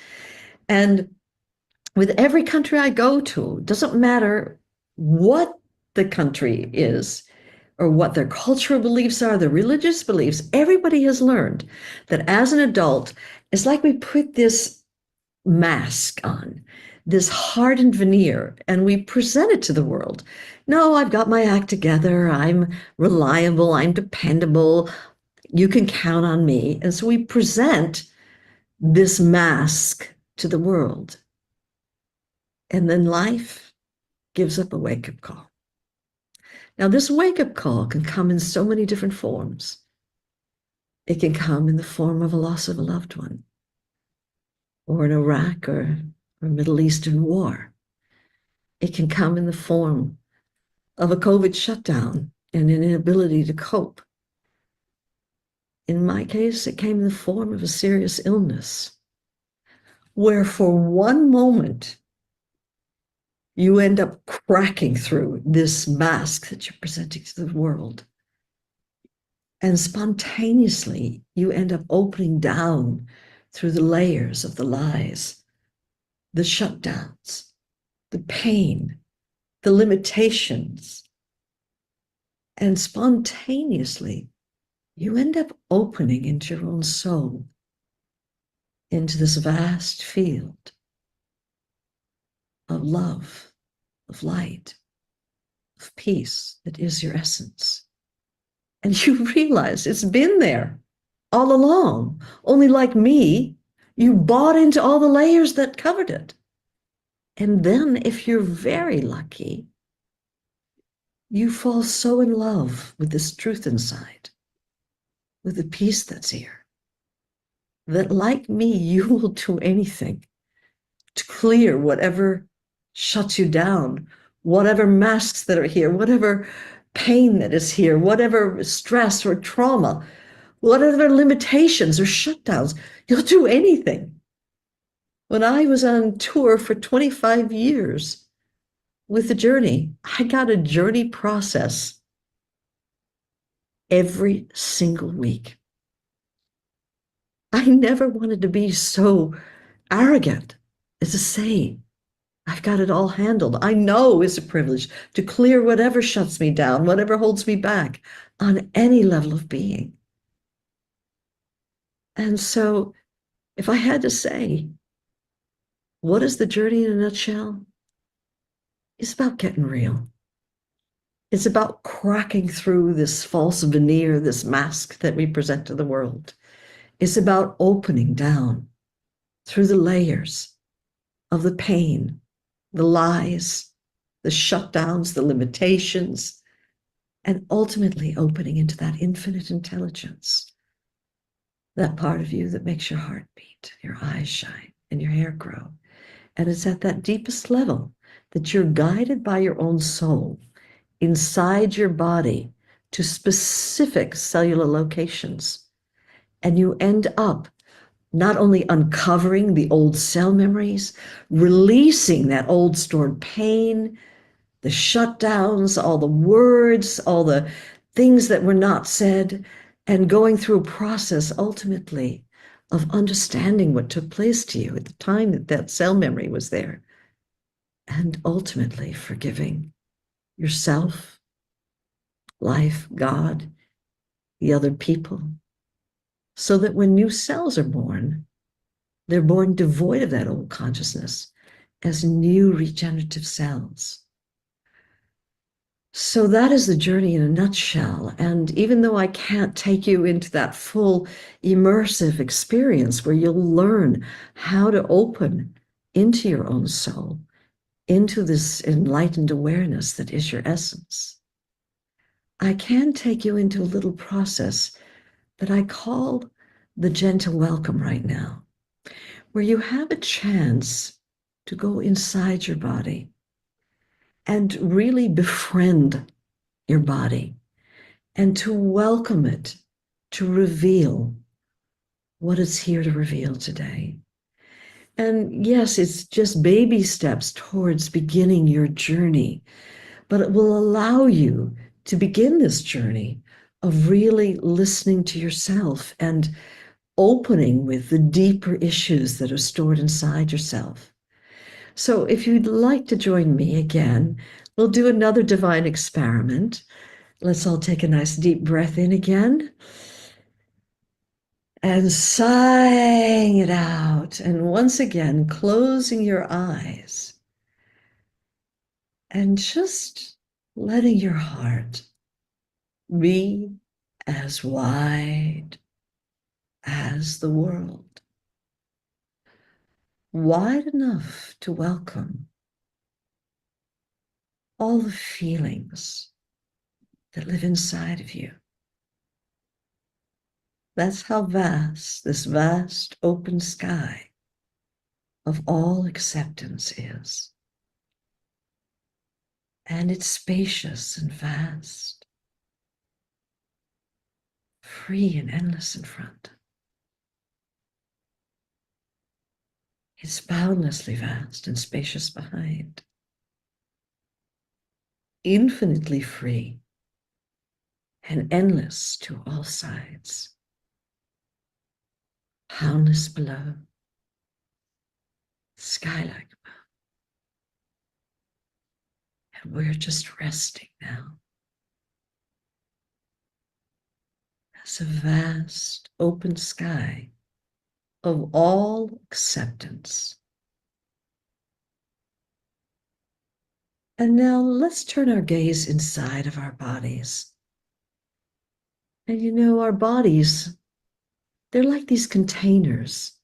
And with every country I go to, it doesn't matter what the country is or what their cultural beliefs are, their religious beliefs, everybody has learned that as an adult, it's like we put this mask on, this hardened veneer, and we present it to the world. No, I've got my act together. I'm reliable. I'm dependable. You can count on me. And so we present this mask to the world. And then life gives up a wake-up call. Now, this wake-up call can come in so many different forms. It can come in the form of a loss of a loved one, or an Iraq or Middle Eastern war. It can come in the form of a COVID shutdown and an inability to cope. In my case, it came in the form of a serious illness, where for one moment, you end up cracking through this mask that you're presenting to the world. And spontaneously, you end up opening down through the layers of the lies, the shutdowns, the pain, the limitations. And spontaneously, you end up opening into your own soul, into this vast field of love, of light, of peace that is your essence. And you realize it's been there all along. Only like me, you bought into all the layers that covered it. And then if you're very lucky, you fall so in love with this truth inside, with the peace that's here, that like me, you will do anything to clear whatever shuts you down, whatever masks that are here, whatever pain that is here, whatever stress or trauma, whatever limitations or shutdowns. You'll do anything. When I was on tour for 25 years with the journey, I got a journey process every single week. I never wanted to be so arrogant as to say, I've got it all handled. I know it's a privilege to clear whatever shuts me down, whatever holds me back on any level of being. And so if I had to say, what is the journey in a nutshell? It's about getting real. It's about cracking through this false veneer, this mask that we present to the world. It's about opening down through the layers of the pain, the lies, the shutdowns, the limitations, and ultimately opening into that infinite intelligence, that part of you that makes your heart beat, your eyes shine, and your hair grow. And it's at that deepest level that you're guided by your own soul inside your body to specific cellular locations. And you end up not only uncovering the old cell memories, releasing that old stored pain, the shutdowns, all the words, all the things that were not said, and going through a process ultimately of understanding what took place to you at the time that that cell memory was there, and ultimately forgiving yourself, life, God, the other people, so that when new cells are born, They're born devoid of that old consciousness as new regenerative cells. So that is the journey in a nutshell. And even though I can't take you into that full immersive experience where you'll learn how to open into your own soul, into this enlightened awareness that is your essence, I can take you into a little process that I call the gentle welcome right now, where you have a chance to go inside your body and really befriend your body and to welcome it to reveal what it's here to reveal today. And yes, it's just baby steps towards beginning your journey, but it will allow you to begin this journey of really listening to yourself and opening with the deeper issues that are stored inside yourself. So if you'd like to join me again, we'll do another divine experiment. Let's all take a nice deep breath in again. And sighing it out. And once again, closing your eyes. And just letting your heart be as wide as the world. Wide enough to welcome all the feelings that live inside of you. That's how vast this vast open sky of all acceptance is. And it's spacious and vast, free and endless in front. It's boundlessly vast and spacious behind, infinitely free and endless to all sides, boundless below, sky-like above. And we're just resting now as a vast open sky of all acceptance. And now let's turn our gaze inside of our bodies. And you know, our bodies, they're like these containers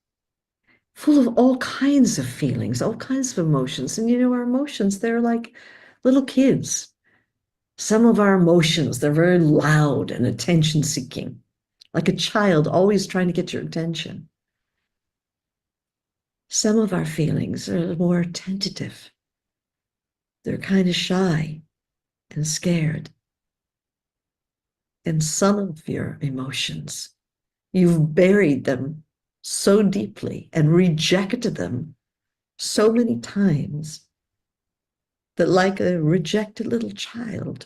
full of all kinds of feelings, all kinds of emotions. And you know, our emotions, they're like little kids. Some of our emotions, they're very loud and attention-seeking, like a child always trying to get your attention. Some of our feelings are more tentative. They're kind of shy and scared. And some of your emotions, you've buried them so deeply and rejected them so many times that, like a rejected little child,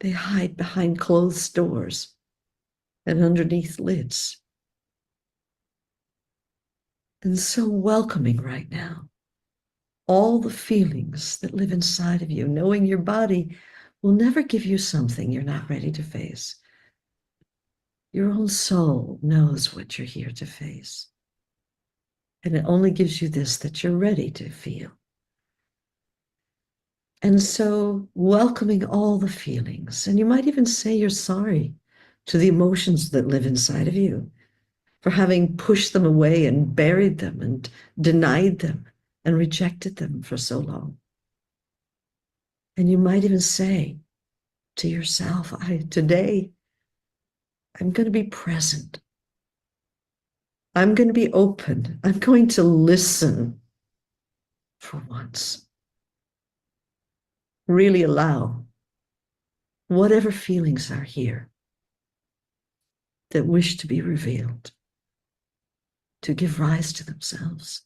they hide behind closed doors and underneath lids. And so welcoming right now all the feelings that live inside of you, knowing your body will never give you something you're not ready to face. Your own soul knows what you're here to face. And it only gives you this, that you're ready to feel. And so welcoming all the feelings, and you might even say you're sorry to the emotions that live inside of you for having pushed them away and buried them and denied them and rejected them for so long. And you might even say to yourself, today, I'm going to be present. I'm going to be open. I'm going to listen for once. Really allow whatever feelings are here that wish to be revealed, to give rise to themselves.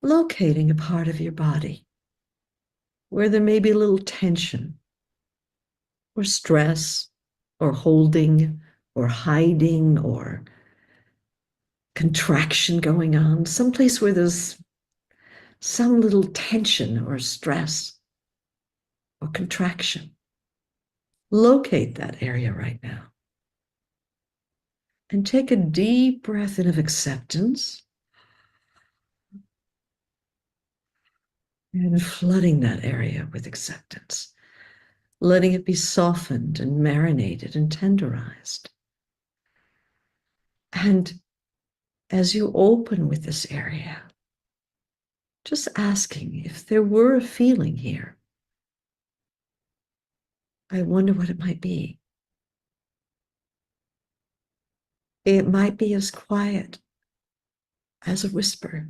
Locating a part of your body where there may be a little tension or stress or holding or hiding or contraction going on, someplace where there's some little tension or stress or contraction. Locate that area right now. And take a deep breath in of acceptance. And flooding that area with acceptance. Letting it be softened and marinated and tenderized. And as you open with this area, just asking if there were a feeling here, I wonder what it might be. It might be as quiet as a whisper.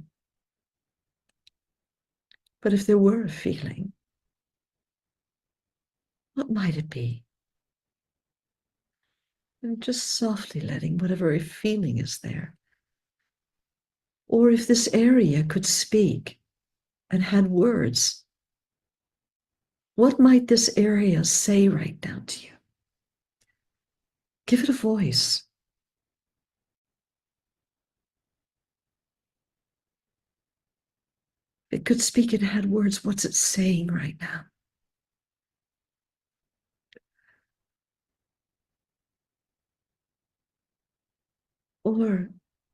But if there were a feeling, what might it be? And just softly letting whatever feeling is there. Or if this area could speak and had words, what might this area say right now to you? Give it a voice. It could speak and had words. What's it saying right now? Or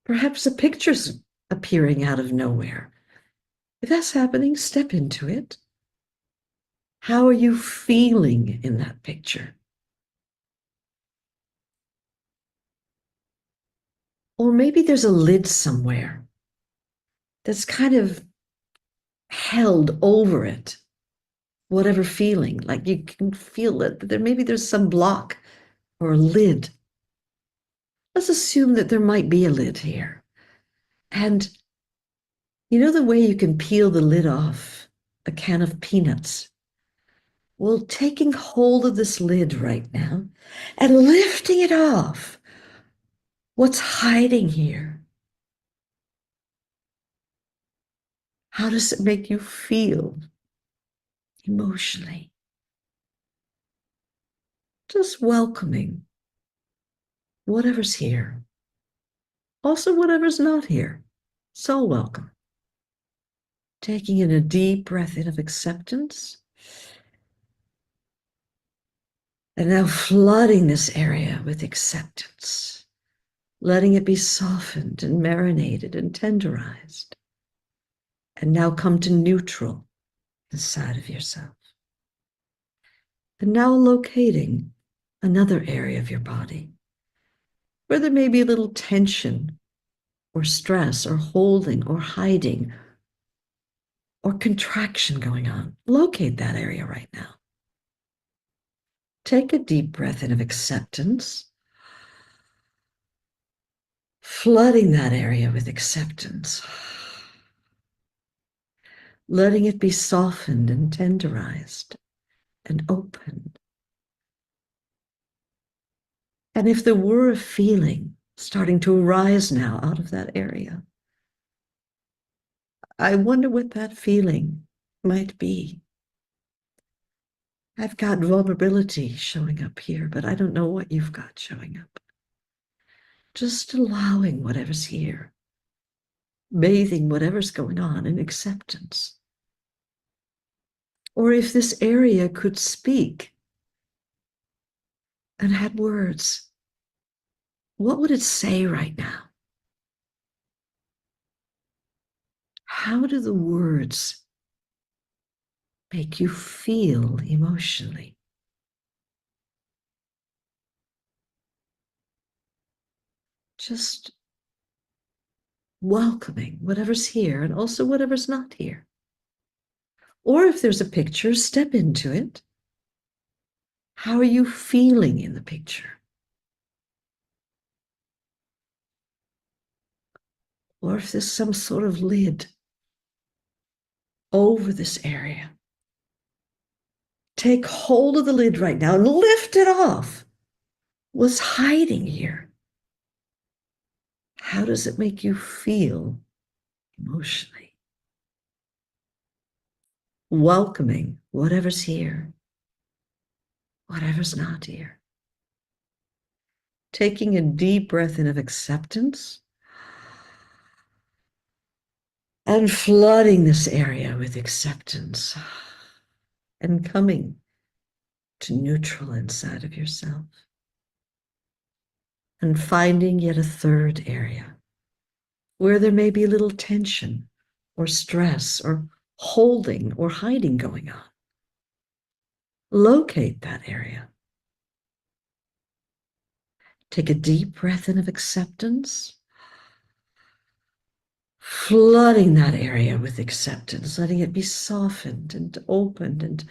perhaps a picture's appearing out of nowhere. If that's happening, step into it. How are you feeling in that picture? Or maybe there's a lid somewhere that's kind of held over it, whatever feeling, like you can feel it, but maybe there's some block or a lid. Let's assume that there might be a lid here. And you know the way you can peel the lid off a can of peanuts? Well, taking hold of this lid right now and lifting it off, what's hiding here? How does it make you feel emotionally? Just welcoming whatever's here. Also, whatever's not here. So welcome. Taking in a deep breath in of acceptance. And now flooding this area with acceptance. Letting it be softened and marinated and tenderized. And now come to neutral inside of yourself. And now locating another area of your body where there may be a little tension or stress or holding or hiding or contraction going on. Locate that area right now. Take a deep breath in of acceptance, flooding that area with acceptance, letting it be softened and tenderized and opened. And if there were a feeling starting to arise now out of that area, I wonder what that feeling might be. I've got vulnerability showing up here, but I don't know what you've got showing up. Just allowing whatever's here, bathing whatever's going on in acceptance. Or if this area could speak and had words, what would it say right now? How do the words make you feel emotionally? Just welcoming whatever's here and also whatever's not here. Or if there's a picture, step into it. How are you feeling in the picture? Or if there's some sort of lid over this area, take hold of the lid right now and lift it off. What's hiding here? How does it make you feel emotionally? Welcoming whatever's here, whatever's not here. Taking a deep breath in of acceptance and flooding this area with acceptance and coming to neutral inside of yourself. and finding yet a third area where there may be a little tension or stress or holding or hiding going on. Locate that area. Take a deep breath in of acceptance, flooding that area with acceptance, letting it be softened and opened and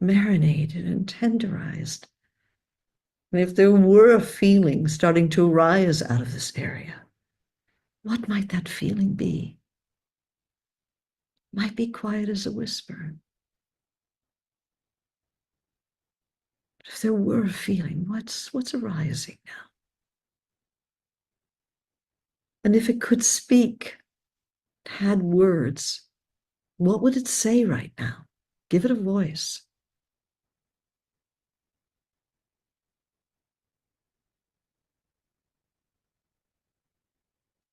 marinated and tenderized. And if there were a feeling starting to arise out of this area, what might that feeling be? Might be quiet as a whisper. But if there were a feeling, what's arising now? And if it could speak, had words, what would it say right now? Give it a voice.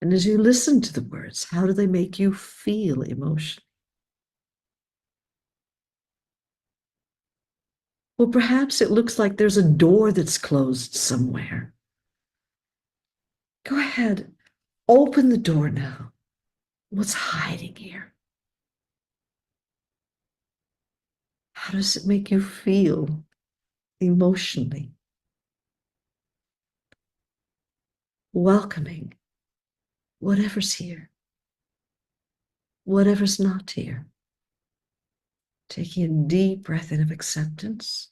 And as you listen to the words, how do they make you feel emotionally? Well, perhaps it looks like there's a door that's closed somewhere. Go ahead, open the door now. What's hiding here? How does it make you feel emotionally? Welcoming whatever's here, whatever's not here. Taking a deep breath in of acceptance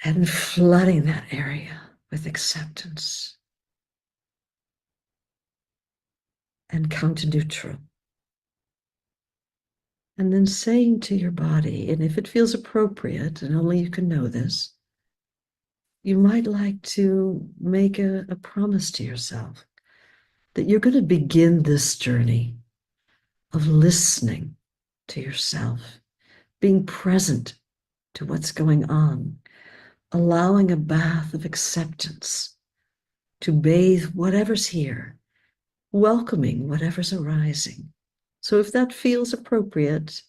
and flooding that area with acceptance and come to neutral. And then saying to your body, and if it feels appropriate, and only you can know this, you might like to make a promise to yourself that you're going to begin this journey of listening to yourself, being present to what's going on, allowing a bath of acceptance to bathe whatever's here, welcoming whatever's arising. So if that feels appropriate,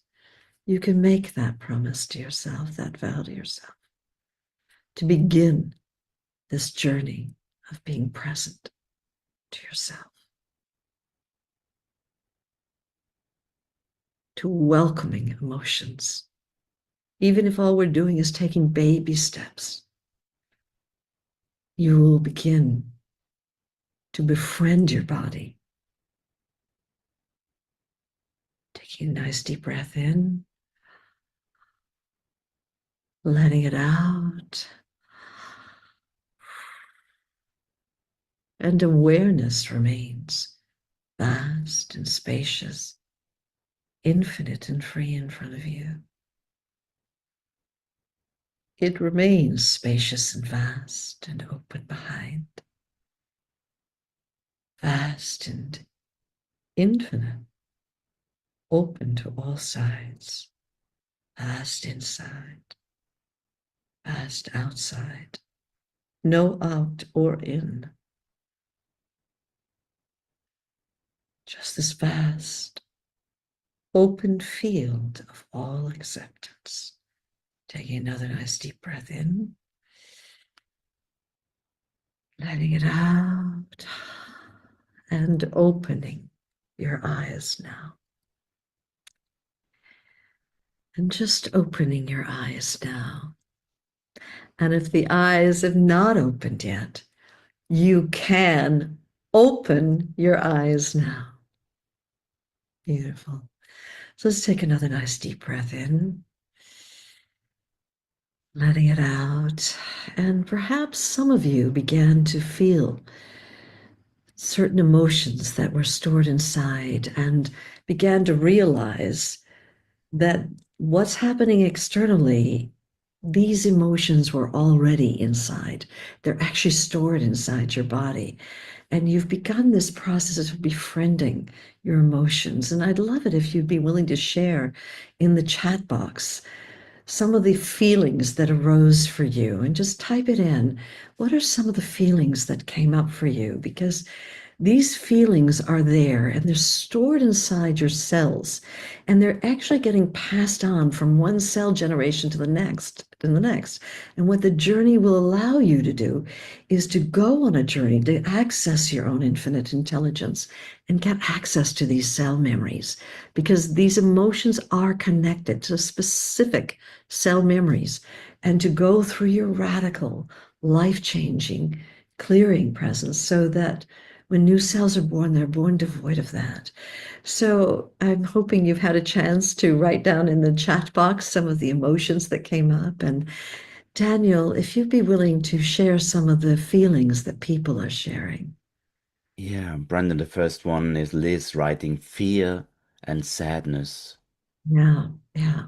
you can make that promise to yourself, that vow to yourself, to begin this journey of being present to yourself, to welcoming emotions. Even if all we're doing is taking baby steps, you will begin to befriend your body. Taking a nice deep breath in, letting it out, and awareness remains vast and spacious, infinite and free in front of you. It remains spacious and vast and open behind, vast and infinite, open to all sides, vast inside, vast outside, no out or in. Just this vast, open field of all acceptance. Taking another nice deep breath in, letting it out, and opening your eyes now. And just opening your eyes now. And if the eyes have not opened yet, you can open your eyes now. Beautiful. So let's take another nice deep breath in, letting it out. And perhaps some of you began to feel certain emotions that were stored inside and began to realize that what's happening externally, these emotions were already inside. They're actually stored inside your body. And you've begun this process of befriending your emotions. And I'd love it if you'd be willing to share in the chat box some of the feelings that arose for you, and just type it in. What are some of the feelings that came up for you? Because These feelings are there and they're stored inside your cells, and they're actually getting passed on from one cell generation to the next, and the next. And what the journey will allow you to do is to go on a journey to access your own infinite intelligence and get access to these cell memories, because these emotions are connected to specific cell memories, and to go through your radical, life-changing clearing presence, so that when new cells are born, they're born devoid of that. So I'm hoping you've had a chance to write down in the chat box some of the emotions that came up. And Daniel, if you'd be willing to share some of the feelings that people are sharing. Yeah, Brandon, the first one is Liz writing fear and sadness. Yeah, yeah.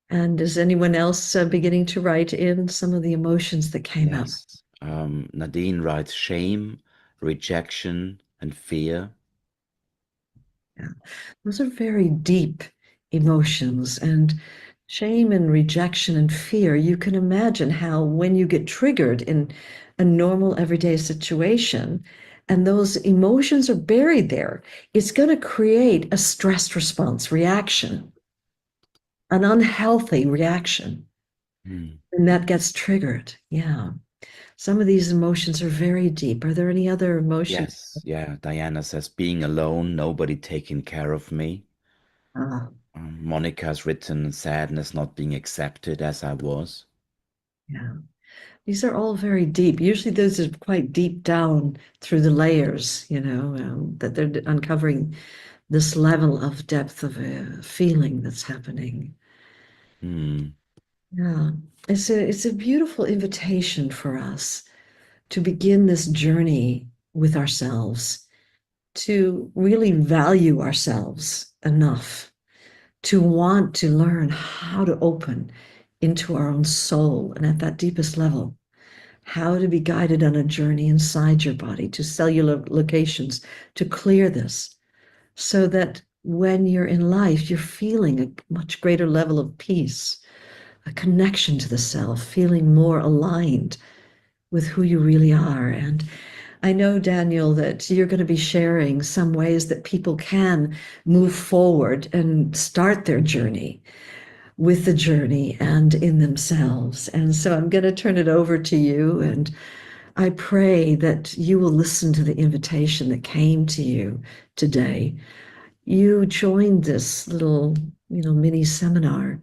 And is anyone else beginning to write in some of the emotions that came up? Yes. Nadine writes shame, rejection, and fear. Yeah, those are very deep emotions, and shame and rejection and fear. You can imagine how when you get triggered in a normal everyday situation and those emotions are buried there, it's going to create a stress response reaction, an unhealthy reaction. And that gets triggered. Yeah. Some of these emotions are very deep. Are there any other emotions? Yes, yeah. Diana says being alone, nobody taking care of me. Ah, Monica's written sadness, not being accepted as I was. yeah. These are all very deep. Usually those are quite deep down through the layers, that they're uncovering this level of depth of a feeling that's happening. Yeah. It's a beautiful invitation for us to begin this journey with ourselves, to really value ourselves enough to want to learn how to open into our own soul, and at that deepest level, how to be guided on a journey inside your body to cellular locations to clear this, so that when you're in life, you're feeling a much greater level of peace, a connection to the self, feeling more aligned with who you really are. And I know, Daniel, that you're going to be sharing some ways that people can move forward and start their journey with the journey and in themselves. And so I'm going to turn it over to you, and I pray that you will listen to the invitation that came to you today. You joined this little, mini seminar,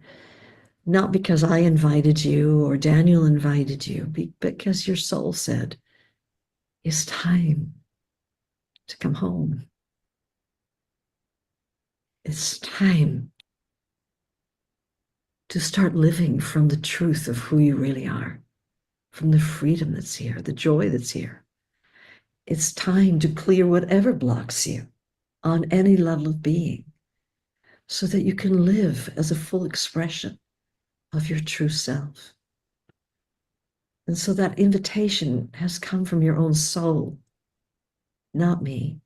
not because I invited you or Daniel invited you, because your soul said, it's time to come home. It's time to start living from the truth of who you really are, from the freedom that's here, the joy that's here. It's time to clear whatever blocks you on any level of being, so that you can live as a full expression of your true self. And so that invitation has come from your own soul, not me.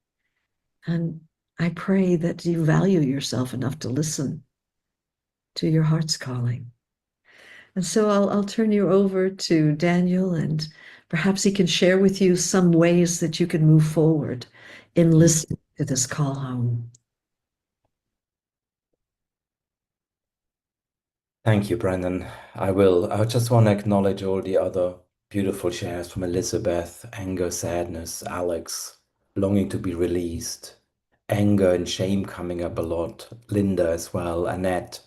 And I pray that you value yourself enough to listen to your heart's calling. And so I'll turn you over to Daniel, and perhaps he can share with you some ways that you can move forward in listening to this call home. Thank you, Brandon. I will. I just want to acknowledge all the other beautiful shares from Elizabeth, anger, sadness, Alex, longing to be released, anger and shame coming up a lot, Linda as well, Annette,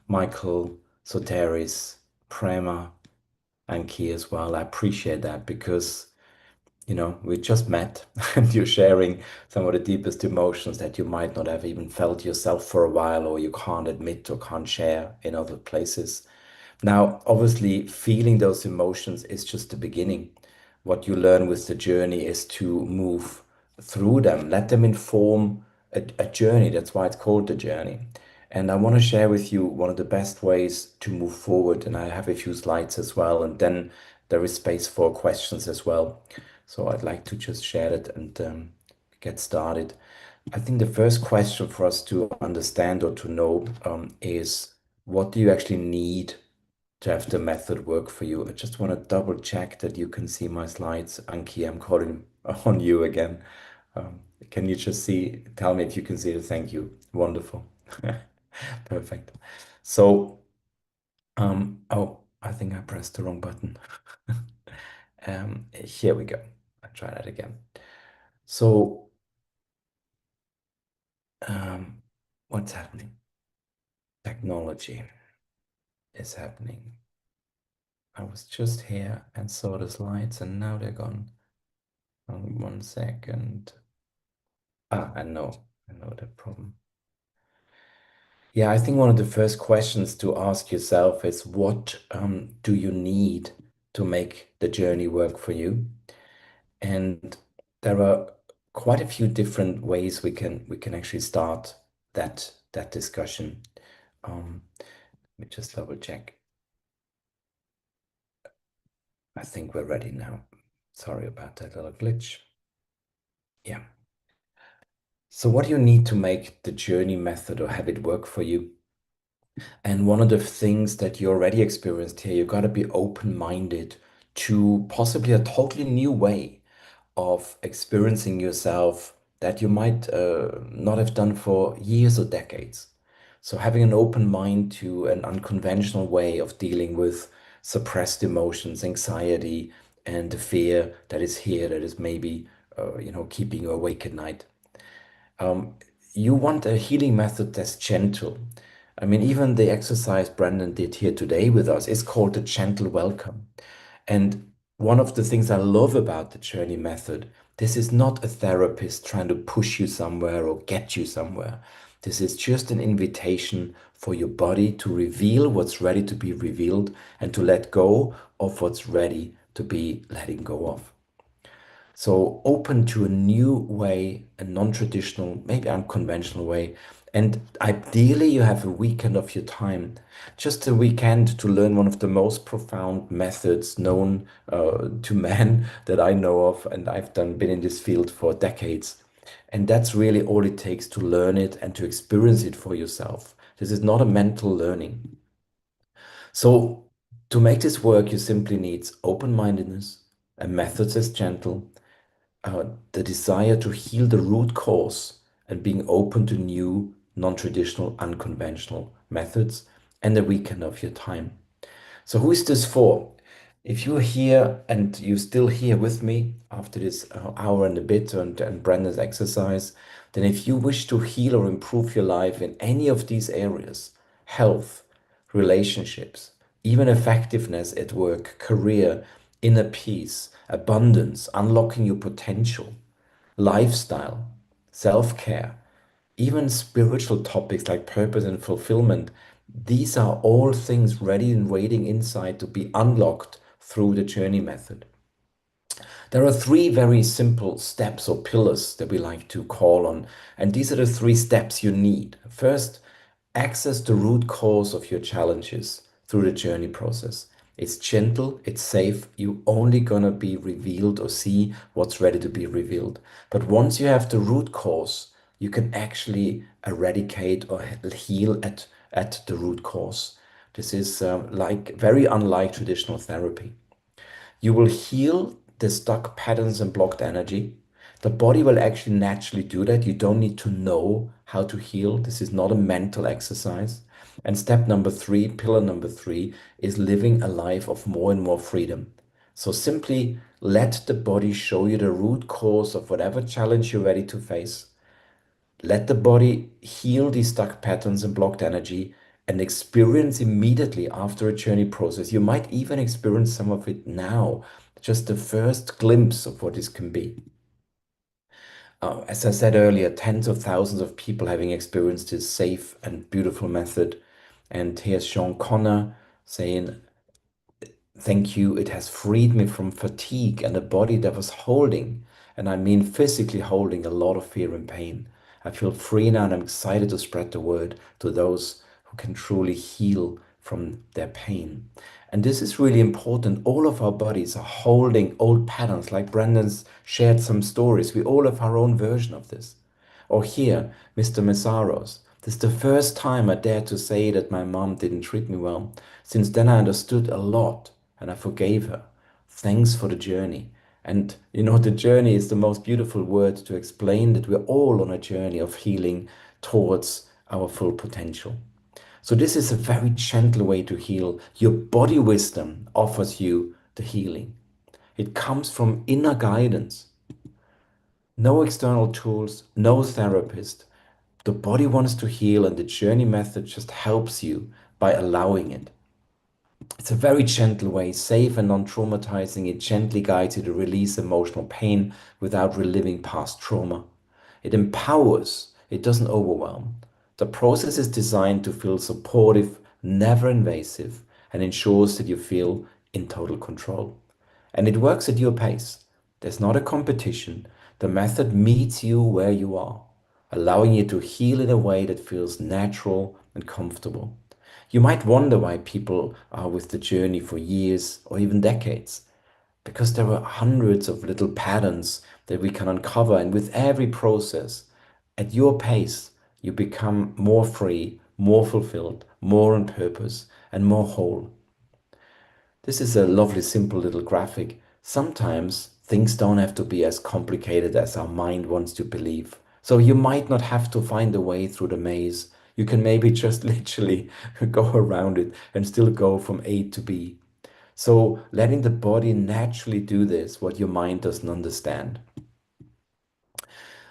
Michael, Soteris, Prema, and Key as well. I appreciate that because, we just met and you're sharing some of the deepest emotions that you might not have even felt yourself for a while, or you can't admit or can't share in other places. Now, obviously, feeling those emotions is just the beginning. What you learn with the journey is to move through them, let them inform a journey. That's why it's called the journey. And I want to share with you one of the best ways to move forward. And I have a few slides as well. And then there is space for questions as well. So I'd like to just share it and get started. I think the first question for us to understand or to know is, what do you actually need to have the method work for you. I just want to double check that you can see my slides. Anki, I'm calling on you again. Can you just see, tell me if you can see it? Thank you. Wonderful. Perfect. So, oh, I think I pressed the wrong button. Here we go. I'll try that again. So, what's happening? Technology is happening. I was just here and saw the slides and now they're gone. 1 second. I know the problem. Yeah, I think one of the first questions to ask yourself is what do you need to make the journey work for you? And there are quite a few different ways we can actually start that discussion. Let me just double check. I think we're ready now. Sorry about that little glitch. Yeah. So what do you need to make the journey method or habit work for you? And one of the things that you already experienced here, you got to be open-minded to possibly a totally new way of experiencing yourself that you might not have done for years or decades. So having an open mind to an unconventional way of dealing with suppressed emotions, anxiety, and the fear that is here, that is maybe, keeping you awake at night. You want a healing method that's gentle. I mean, even the exercise Brandon did here today with us is called the gentle welcome. And one of the things I love about the journey method, this is not a therapist trying to push you somewhere or get you somewhere. This is just an invitation for your body to reveal what's ready to be revealed and to let go of what's ready to be letting go of. So open to a new way, a non-traditional, maybe unconventional way. And ideally you have a weekend of your time, just a weekend to learn one of the most profound methods known to man that I know of. And I've been in this field for decades. And that's really all it takes to learn it and to experience it for yourself. This is not a mental learning. So to make this work, you simply need open-mindedness, a method that's gentle, the desire to heal the root cause and being open to new, non-traditional, unconventional methods, and a weekend of your time. So who is this for? If you're here and you're still here with me after this hour and a bit and Brandon's exercise, then if you wish to heal or improve your life in any of these areas, health, relationships, even effectiveness at work, career, inner peace, abundance, unlocking your potential, lifestyle, self-care, even spiritual topics like purpose and fulfillment, these are all things ready and waiting inside to be unlocked through the journey method. There are 3 very simple steps or pillars that we like to call on, and these are the 3 steps you need. First, access the root cause of your challenges through the journey process. It's gentle, it's safe, you're only gonna be revealed or see what's ready to be revealed. But once you have the root cause, you can actually eradicate or heal at the root cause. This is very unlike traditional therapy. You will heal the stuck patterns and blocked energy. The body will actually naturally do that. You don't need to know how to heal. This is not a mental exercise. And step number 3, pillar number 3, is living a life of more and more freedom. So simply let the body show you the root cause of whatever challenge you're ready to face. Let the body heal these stuck patterns and blocked energy and experience immediately after a journey process. You might even experience some of it now, just the first glimpse of what this can be. As I said earlier, tens of thousands of people having experienced this safe and beautiful method. And here's Sean Connor saying, thank you, it has freed me from fatigue and a body that was holding, and I mean physically holding, a lot of fear and pain. I feel free now and I'm excited to spread the word to those who can truly heal from their pain. And this is really important. All of our bodies are holding old patterns, like Brandon's shared some stories. We all have our own version of this. Or here, Mr. Messaros, This is the first time I dared to say that my mom didn't treat me well. Since then, I understood a lot and I forgave her. Thanks for the journey. And you know, the journey is the most beautiful word to explain that we're all on a journey of healing towards our full potential. So, this is a very gentle way to heal. Your body wisdom offers you the healing. It comes from inner guidance. No external tools, no therapist. The body wants to heal, and the journey method just helps you by allowing it. It's a very gentle way, safe and non-traumatizing. It gently guides you to release emotional pain without reliving past trauma. It empowers, it doesn't overwhelm. The process is designed to feel supportive, never invasive, and ensures that you feel in total control. And it works at your pace. There's not a competition. The method meets you where you are, allowing you to heal in a way that feels natural and comfortable. You might wonder why people are with the journey for years or even decades, because there are hundreds of little patterns that we can uncover, and with every process, at your pace, you become more free, more fulfilled, more on purpose, and more whole. This is a lovely, simple little graphic. Sometimes things don't have to be as complicated as our mind wants to believe. So you might not have to find a way through the maze. You can maybe just literally go around it and still go from A to B. So letting the body naturally do this, what your mind doesn't understand.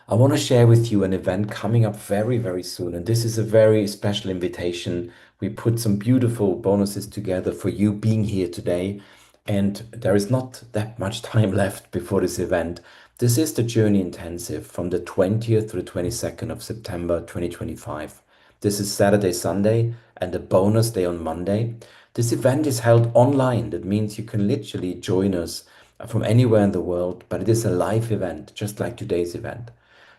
I want to share with you an event coming up very, very soon. And this is a very special invitation. We put some beautiful bonuses together for you being here today. And there is not that much time left before this event. This is the Journey Intensive from the 20th to the 22nd of September 2025. This is Saturday, Sunday, and a bonus day on Monday. This event is held online. That means you can literally join us from anywhere in the world, but it is a live event, just like today's event.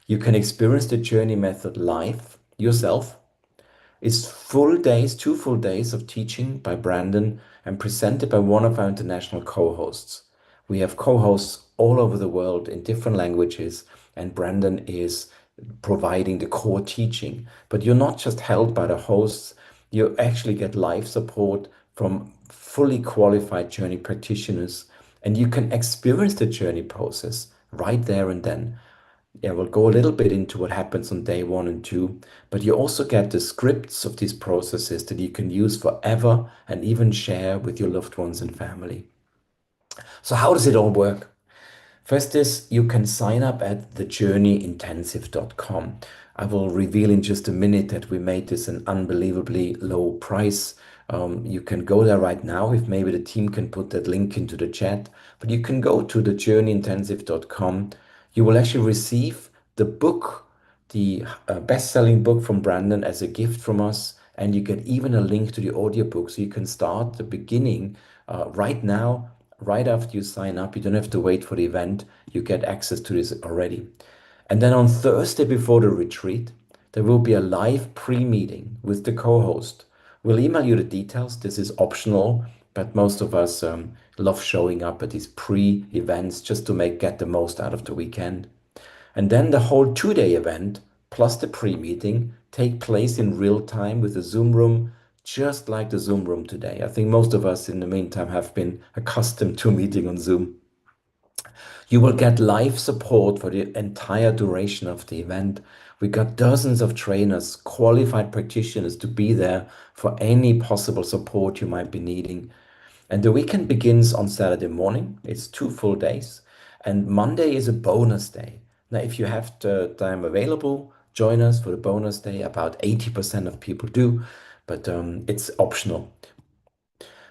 You can experience the journey method live yourself. It's full days, 2 full days of teaching by Brandon and presented by one of our international co-hosts. We have co-hosts all over the world in different languages, and Brandon is providing the core teaching. But you're not just held by the hosts, you actually get live support from fully qualified journey practitioners, and you can experience the journey process right there and then. Yeah, we'll go a little bit into what happens on day 1 and 2, but you also get the scripts of these processes that you can use forever and even share with your loved ones and family. So how does it all work? First is you can sign up at thejourneyintensive.com. I will reveal in just a minute that we made this an unbelievably low price. You can go there right now, if maybe the team can put that link into the chat, but you can go to thejourneyintensive.com. You will actually receive the book, the best-selling book from Brandon as a gift from us, and you get even a link to the audiobook, so you can start the beginning right now, right after you sign up. You don't have to wait for the event. You get access to this already. And then on Thursday before the retreat, there will be a live pre-meeting with the co-host. We'll email you the details. This is optional, but most of us love showing up at these pre-events just to get the most out of the weekend. And then the whole 2-day event plus the pre-meeting take place in real time with a Zoom room, just like the Zoom room today. I think most of us in the meantime have been accustomed to meeting on Zoom. You will get live support for the entire duration of the event. We got dozens of trainers, qualified practitioners to be there for any possible support you might be needing. And the weekend begins on Saturday morning. It's 2 full days. And Monday is a bonus day. Now, if you have the time available, join us for the bonus day. About 80% of people do, but it's optional.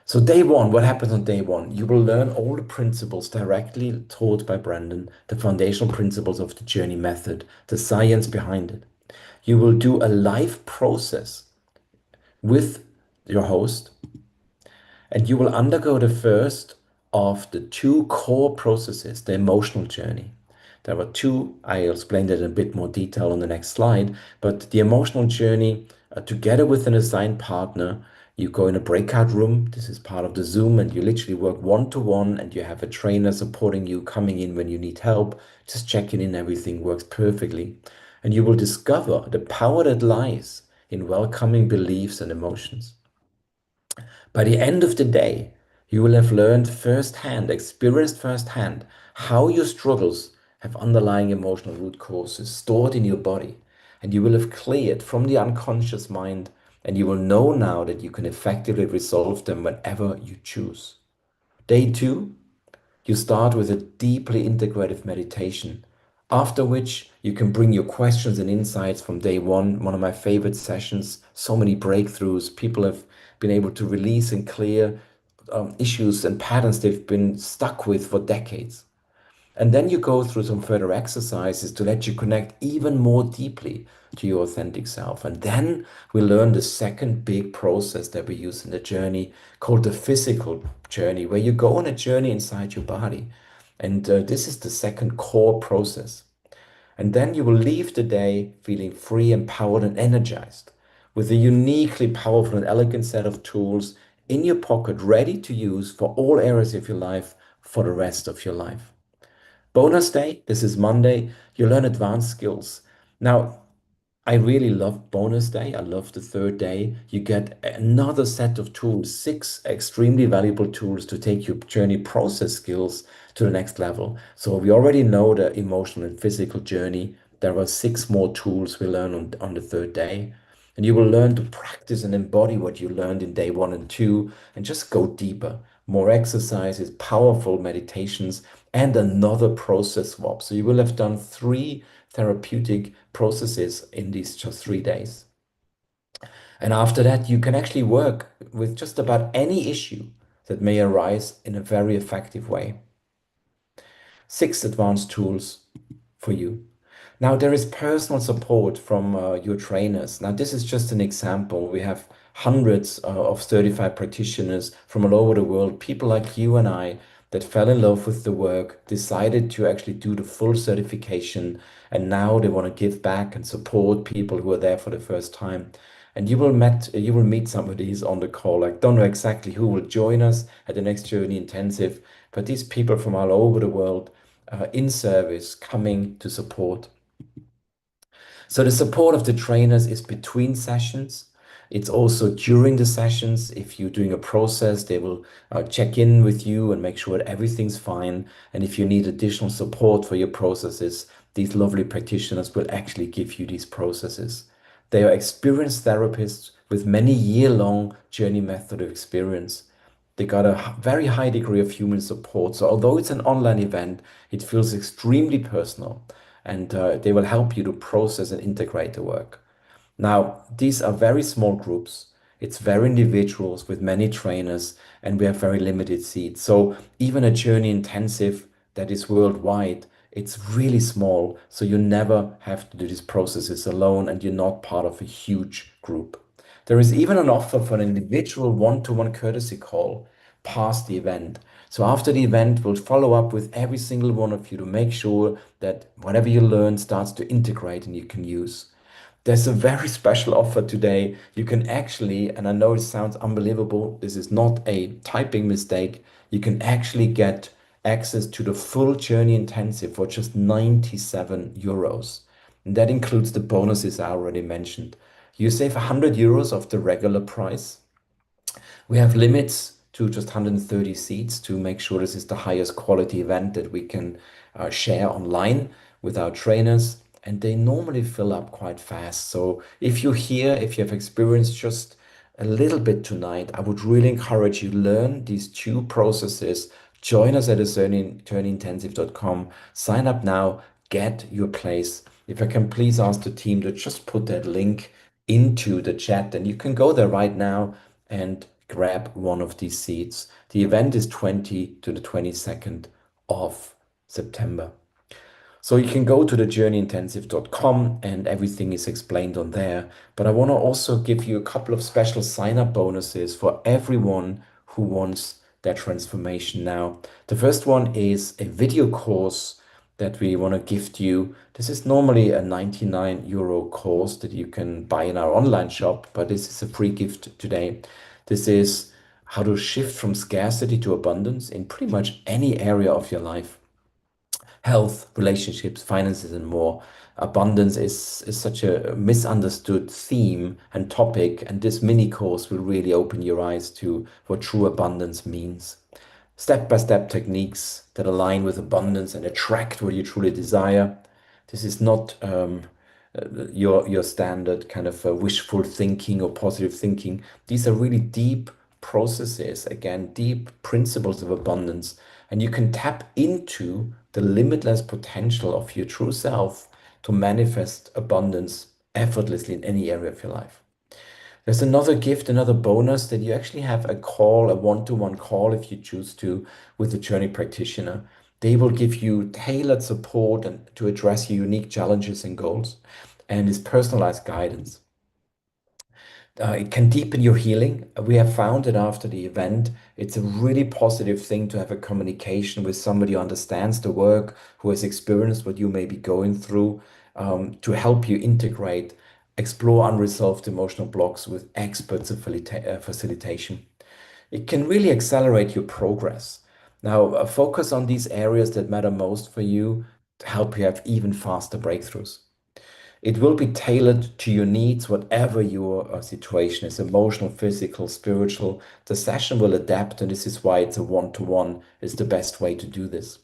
So day 1, what happens on day 1? You will learn all the principles directly taught by Brandon, the foundational principles of the journey method, the science behind it. You will do a live process with your host, and you will undergo the first of the 2 core processes, the emotional journey. There are 2, I'll explain that in a bit more detail on the next slide, but the emotional journey, together with an assigned partner, you go in a breakout room. This is part of the Zoom, and you literally work one-to-one, and you have a trainer supporting you, coming in when you need help, just checking in, everything works perfectly. And you will discover the power that lies in welcoming beliefs and emotions. By the end of the day, you will have learned firsthand, experienced firsthand, how your struggles have underlying emotional root causes stored in your body. And you will have cleared from the unconscious mind, and you will know now that you can effectively resolve them whenever you choose. Day 2, you start with a deeply integrative meditation, after which you can bring your questions and insights from day 1, one of my favorite sessions, so many breakthroughs. People have been able to release and clear issues and patterns they've been stuck with for decades. And then you go through some further exercises to let you connect even more deeply to your authentic self. And then we learn the second big process that we use in the journey, called the physical journey, where you go on a journey inside your body. And this is the second core process. And then you will leave the day feeling free, empowered, and energized, with a uniquely powerful and elegant set of tools in your pocket, ready to use for all areas of your life for the rest of your life. Bonus day, this is Monday, you learn advanced skills. Now, I really love bonus day. I love the third day. You get another set of tools, 6 extremely valuable tools to take your journey process skills to the next level. So we already know the emotional and physical journey. There are 6 more tools we learn on the third day. And you will learn to practice and embody what you learned in day 1 and 2 and just go deeper. More exercises, powerful meditations, and another process swap. So you will have done 3 therapeutic processes in these just 3 days. And after that, you can actually work with just about any issue that may arise in a very effective way. 6 advanced tools for you. Now, there is personal support from your trainers. Now, this is just an example. We have hundreds of certified practitioners from all over the world, people like you and I, that fell in love with the work, decided to actually do the full certification, and now they want to give back and support people who are there for the first time. And you will meet some of these on the call. I don't know exactly who will join us at the next Journey Intensive, but these people from all over the world in service coming to support. So the support of the trainers is between sessions. It's also during the sessions. If you're doing a process, they will check in with you and make sure that everything's fine. And if you need additional support for your processes, these lovely practitioners will actually give you these processes. They are experienced therapists with many year-long journey method of experience. They got a very high degree of human support. So although it's an online event, it feels extremely personal, and they will help you to process and integrate the work. Now, these are very small groups. It's very individuals with many trainers, and we have very limited seats. So even a journey intensive that is worldwide, it's really small. So you never have to do these processes alone, and you're not part of a huge group. There is even an offer for an individual one-to-one courtesy call past the event. So after the event, we'll follow up with every single one of you to make sure that whatever you learn starts to integrate and you can use. There's a very special offer today. You can actually, and I know it sounds unbelievable, this is not a typing mistake, you can actually get access to the full Journey Intensive for just 97 euros. And that includes the bonuses I already mentioned. You save 100 euros of the regular price. We have limits to just 130 seats to make sure this is the highest quality event that we can share online with our trainers. And they normally fill up quite fast. So if you're here, if you have experienced just a little bit tonight, I would really encourage you to learn these 2 processes. Join us at journeyintensive.com. Sign up now, get your place. If I can please ask the team to just put that link into the chat, and you can go there right now and grab one of these seats. The event is 20 to the 22nd of September. So you can go to the journeyintensive.com and everything is explained on there. But I want to also give you a couple of special sign-up bonuses for everyone who wants that transformation now. The first one is a video course that we want to gift you. This is normally a 99 euro course that you can buy in our online shop, but this is a free gift today. This is how to shift from scarcity to abundance in pretty much any area of your life. health, relationships, finances, and more. Abundance is such a misunderstood theme and topic, and this mini course will really open your eyes to what true abundance means. Step-by-step techniques that align with abundance and attract what you truly desire. This is not your standard kind of wishful thinking or positive thinking. These are really deep processes, again, deep principles of abundance, and you can tap into the limitless potential of your true self to manifest abundance effortlessly in any area of your life. There's another gift, another bonus, that you actually have a call, a one-to-one call if you choose to, with a journey practitioner. They will give you tailored support and to address your unique challenges and goals, and it's personalized guidance. It can deepen your healing. We have found that after the event, it's a really positive thing to have a communication with somebody who understands the work, who has experienced what you may be going through, to help you integrate, explore unresolved emotional blocks with experts of facilitation. It can really accelerate your progress. Now, focus on these areas that matter most for you to help you have even faster breakthroughs. It will be tailored to your needs, whatever your situation is, emotional, physical, spiritual. The session will adapt, and this is why it's a one-to-one is the best way to do this.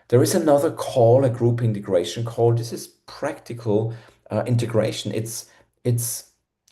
There is another call, a group integration call. This is practical integration. It's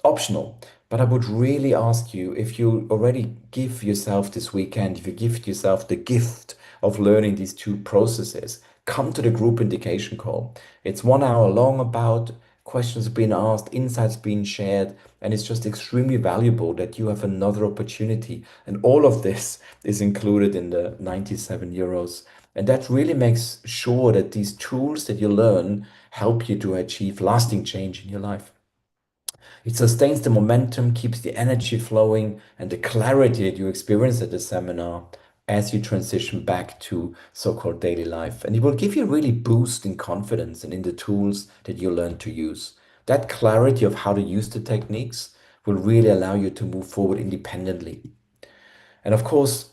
optional, but I would really ask you, if you already give yourself this weekend, if you give yourself the gift of learning these two processes, come to the group integration call. It's 1 hour long, about questions being asked, insights being shared, and it's just extremely valuable that you have another opportunity. And all of this is included in the 97 euros. And that really makes sure that these tools that you learn help you to achieve lasting change in your life. It sustains the momentum, keeps the energy flowing, and the clarity that you experience at the seminar as you transition back to so-called daily life. And it will give you a really boost in confidence and in the tools that you learn to use. That clarity of how to use the techniques will really allow you to move forward independently. And of course,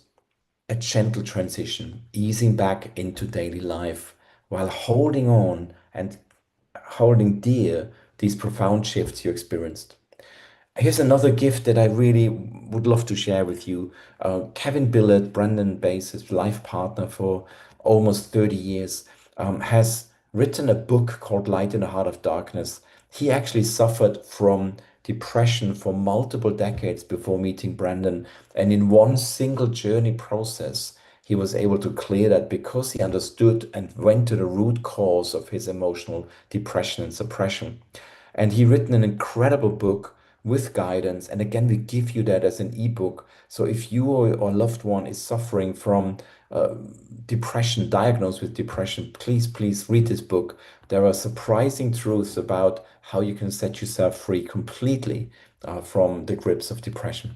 a gentle transition, easing back into daily life while holding on and holding dear these profound shifts you experienced. Here's another gift that I really would love to share with you. Kevin Billett, Brandon Bass's life partner for almost 30 years, has written a book called Light in the Heart of Darkness. He actually suffered from depression for multiple decades before meeting Brandon. And in one single journey process, he was able to clear that because he understood and went to the root cause of his emotional depression and suppression. And he written an incredible book with guidance. And again, we give you that as an ebook. So if you or a loved one is suffering from depression, diagnosed with depression, please read this book. There are surprising truths about how you can set yourself free completely from the grips of depression.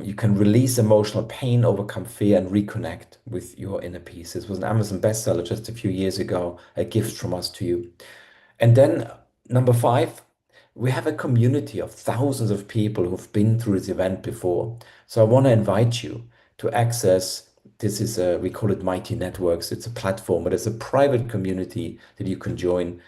You can release emotional pain, overcome fear, and reconnect with your inner peace. This was an Amazon bestseller just a few years ago, a gift from us to you. And then number 5, we have a community of thousands of people who've been through this event before. So I want to invite you to access, this is we call it Mighty Networks. It's a platform, but it's a private community that you can join.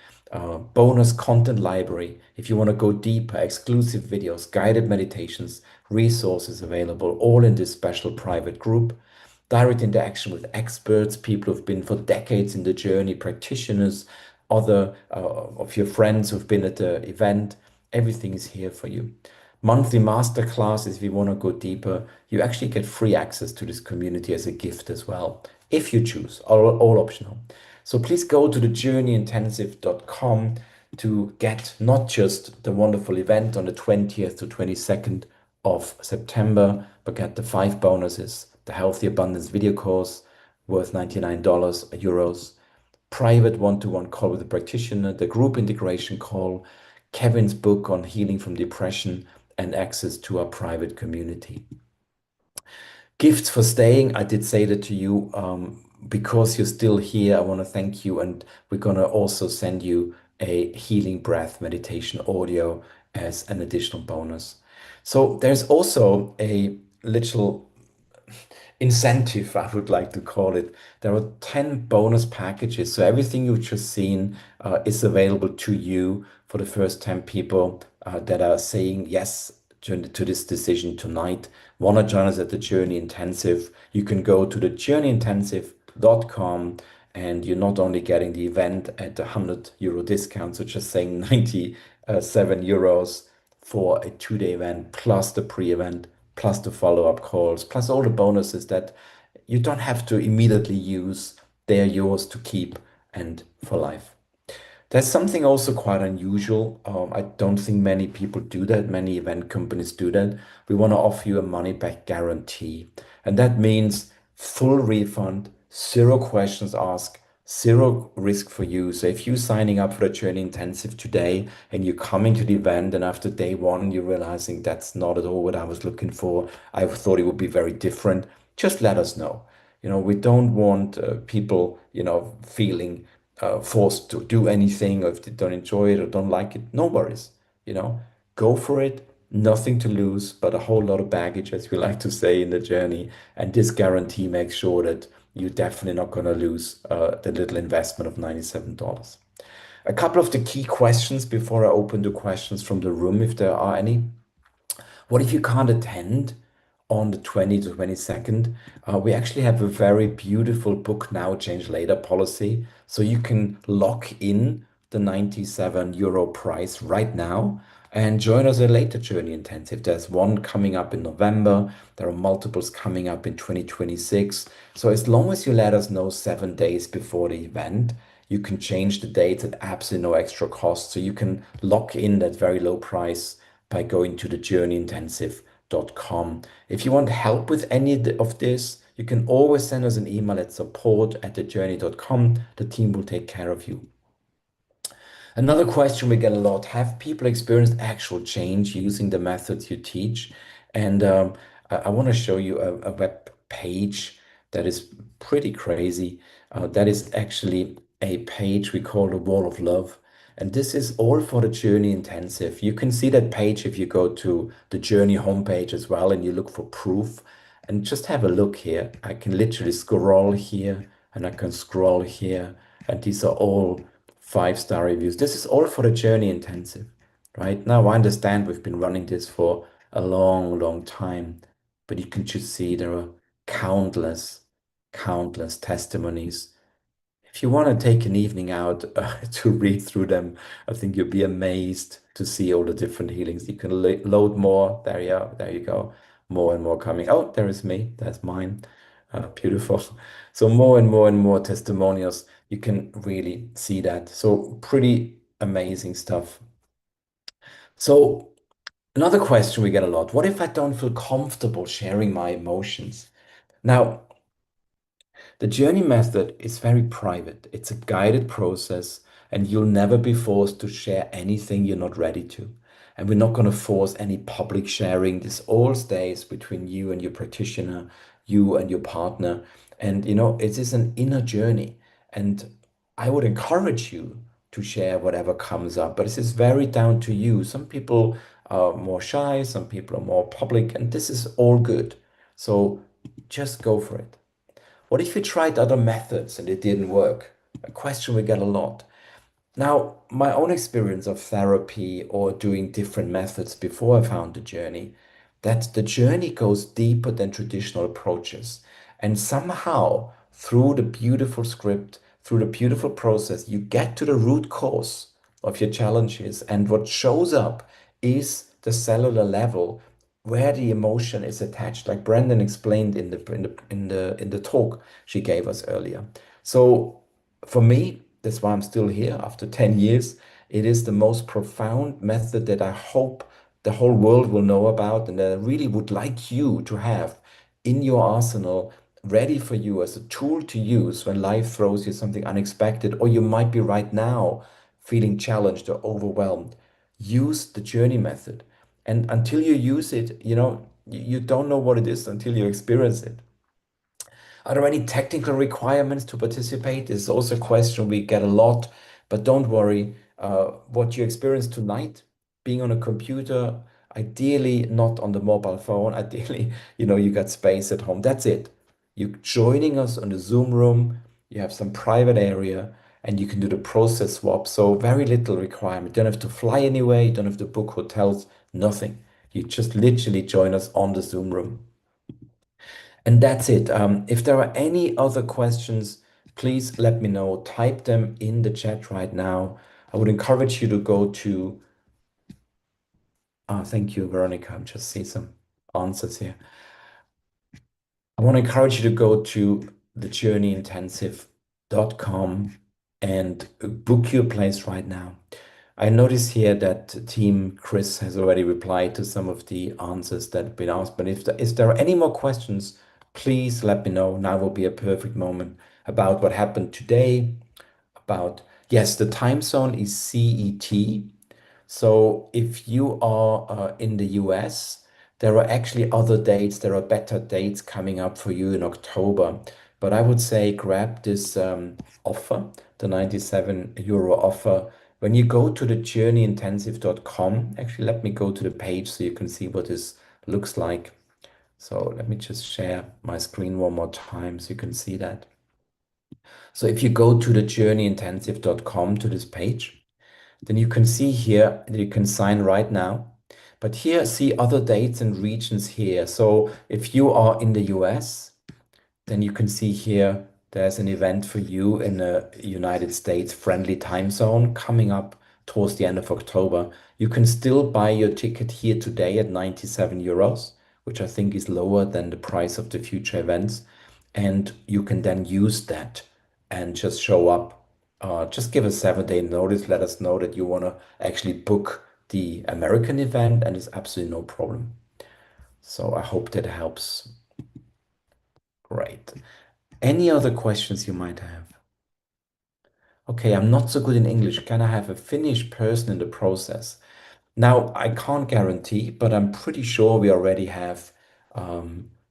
Bonus content library. If you want to go deeper, exclusive videos, guided meditations, resources available, all in this special private group. Direct interaction with experts, people who've been for decades in the journey, practitioners, other of your friends who've been at the event. Everything is here for you. Monthly masterclasses, if you want to go deeper. You actually get free access to this community as a gift as well, if you choose, all optional. So please go to thejourneyintensive.com to get not just the wonderful event on the 20th to 22nd of September, but get the 5 bonuses, the Healthy Abundance video course worth €99, private one-to-one call with a practitioner, the group integration call, Kevin's book on healing from depression, and access to our private community. Gifts for staying, I did say that to you. Because you're still here, I want to thank you, and we're going to also send you a healing breath meditation audio as an additional bonus. So there's also a little incentive, I would like to call it. There are 10 bonus packages. So everything you've just seen is available to you for the first 10 people that are saying yes to this decision tonight. Want to join us at the Journey Intensive? You can go to the journeyintensive.com, and you're not only getting the event at a €100 discount, so just saying 97 euros for a 2-day event, plus the pre-event, plus the follow-up calls, plus all the bonuses that you don't have to immediately use. They're yours to keep and for life. There's something also quite unusual. I don't think many people do that. Many event companies do that. We want to offer you a money back guarantee. And that means full refund, zero questions asked, zero risk for you. So if you're signing up for a Journey Intensive today and you're coming to the event and after day one, you're realizing that's not at all what I was looking for, I thought it would be very different, just let us know. We don't want people, feeling forced to do anything, or if they don't enjoy it or don't like it, no worries. Go for it. Nothing to lose, but a whole lot of baggage, as we like to say in the journey. And this guarantee makes sure that you're definitely not going to lose the little investment of $97. A couple of the key questions before I open the questions from the room, if there are any. What if you can't attend on the 20th to 22nd? We actually have a very beautiful book now, change later policy. So you can lock in the €97 price right now and join us at a later Journey Intensive. There's one coming up in November. There are multiples coming up in 2026. So as long as you let us know 7 days before the event, you can change the dates at absolutely no extra cost. So you can lock in that very low price by going to the journeyintensive.com. If you want help with any of this, you can always send us an email at support@thejourney.com. The team will take care of you. Another question we get a lot: have people experienced actual change using the methods you teach? And I want to show you a web page that is pretty crazy. That is actually a page we call the Wall of Love. And this is all for the Journey Intensive. You can see that page if you go to the Journey homepage as well and you look for proof. And just have a look here. I can literally scroll here and I can scroll here. And these are all 5-star reviews. This is all for the Journey Intensive, right? Now I understand we've been running this for a long, long time, but you can just see there are countless testimonies. If you want to take an evening out to read through them, I think you'll be amazed to see all the different healings. You can load more. There you go. More and more coming. Oh, there is me. That's mine. Beautiful. So more and more testimonials. You can really see that. So pretty amazing stuff. So another question we get a lot: what if I don't feel comfortable sharing my emotions? Now, the journey method is very private. It's a guided process, and you'll never be forced to share anything you're not ready to. And we're not going to force any public sharing. This all stays between you and your practitioner, you and your partner. And it is an inner journey. And I would encourage you to share whatever comes up, but this is very down to you. Some people are more shy, some people are more public, and this is all good. So just go for it. What if you tried other methods and it didn't work? A question we get a lot. Now, my own experience of therapy or doing different methods before I found the journey, that the journey goes deeper than traditional approaches. And somehow, through the beautiful script, through the beautiful process, you get to the root cause of your challenges. And what shows up is the cellular level where the emotion is attached, like Brandon explained in the talk she gave us earlier. So for me, that's why I'm still here after 10 years. It is the most profound method that I hope the whole world will know about, and that I really would like you to have in your arsenal, ready for you as a tool to use when life throws you something unexpected, or you might be right now feeling challenged or overwhelmed. Use the journey method. And until you use it, you don't know what it is until you experience it. Are there any technical requirements to participate? This is also a question we get a lot, but don't worry. What you experience tonight, being on a computer, ideally not on the mobile phone, ideally, you got space at home. That's it. You're joining us on the Zoom room, you have some private area, and you can do the process swap. So very little requirement. You don't have to fly anywhere, you don't have to book hotels, nothing. You just literally join us on the Zoom room. And that's it. If there are any other questions, please let me know. Type them in the chat right now. I would encourage you to go to, thank you, Veronica. I'm just seeing some answers here. I want to encourage you to go to thejourneyintensive.com and book your place right now. I notice here that team Chris has already replied to some of the answers that have been asked, but if there are any more questions, please let me know. Now will be a perfect moment about what happened today, about, yes, the time zone is CET. So if you are in the US, there are actually other dates, there are better dates coming up for you in October. But I would say grab this offer, the 97 euro offer. When you go to the journeyintensive.com, actually, let me go to the page so you can see what this looks like. So let me just share my screen one more time so you can see that. So if you go to the journeyintensive.com to this page, then you can see here that you can sign right now. But here, see other dates and regions here. So if you are in the US, then you can see here there's an event for you in a United States friendly time zone coming up towards the end of October. You can still buy your ticket here today at 97 euros, which I think is lower than the price of the future events. And you can then use that and just show up. Just give us 7-day notice. Let us know that you want to actually book the American event, and it's absolutely no problem. So I hope that helps. Great. Any other questions you might have? Okay, I'm not so good in English. Can I have a Finnish person in the process? Now, I can't guarantee, but I'm pretty sure we already have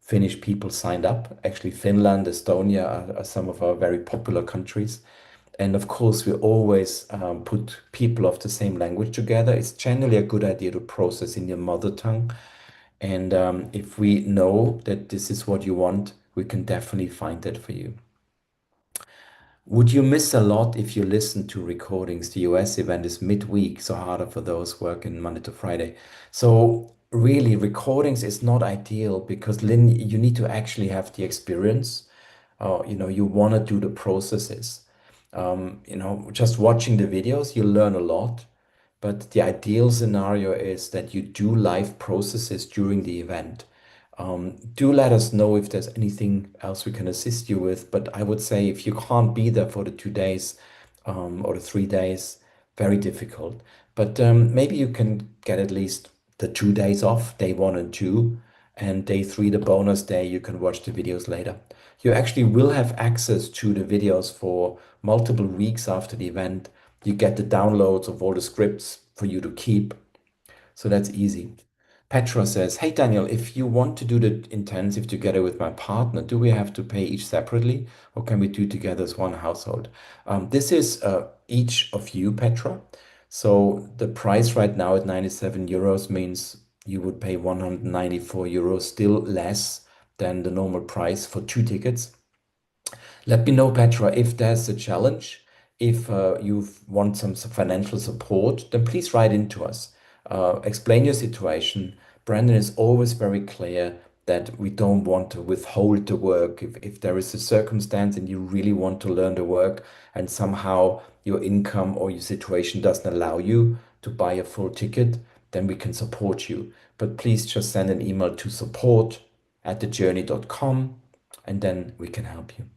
Finnish people signed up. Actually, Finland, Estonia are some of our very popular countries. And of course, we always put people of the same language together. It's generally a good idea to process in your mother tongue. And if we know that this is what you want, we can definitely find that for you. Would you miss a lot if you listen to recordings? The US event is midweek, so harder for those working Monday to Friday. So really, recordings is not ideal because Lynn, you need to actually have the experience. You want to do the processes. Just watching the videos, you learn a lot. But the ideal scenario is that you do live processes during the event. Do let us know if there's anything else we can assist you with. But I would say if you can't be there for the 2 days or the 3 days, very difficult. But maybe you can get at least the 2 days off, day 1 and 2, and day 3, the bonus day, you can watch the videos later. You actually will have access to the videos for multiple weeks after the event. You get the downloads of all the scripts for you to keep. So that's easy. Petra says, hey Daniel, if you want to do the intensive together with my partner, do we have to pay each separately or can we do together as one household? This is each of you, Petra. So the price right now at 97 euros means you would pay 194 euros, still less than the normal price for 2 tickets. Let me know, Petra, if there's a challenge. If you want some financial support, then please write into us. Explain your situation. Brandon is always very clear that we don't want to withhold the work. If there is a circumstance and you really want to learn the work and somehow your income or your situation doesn't allow you to buy a full ticket, then we can support you. But please just send an email to support@thejourney.com and then we can help you.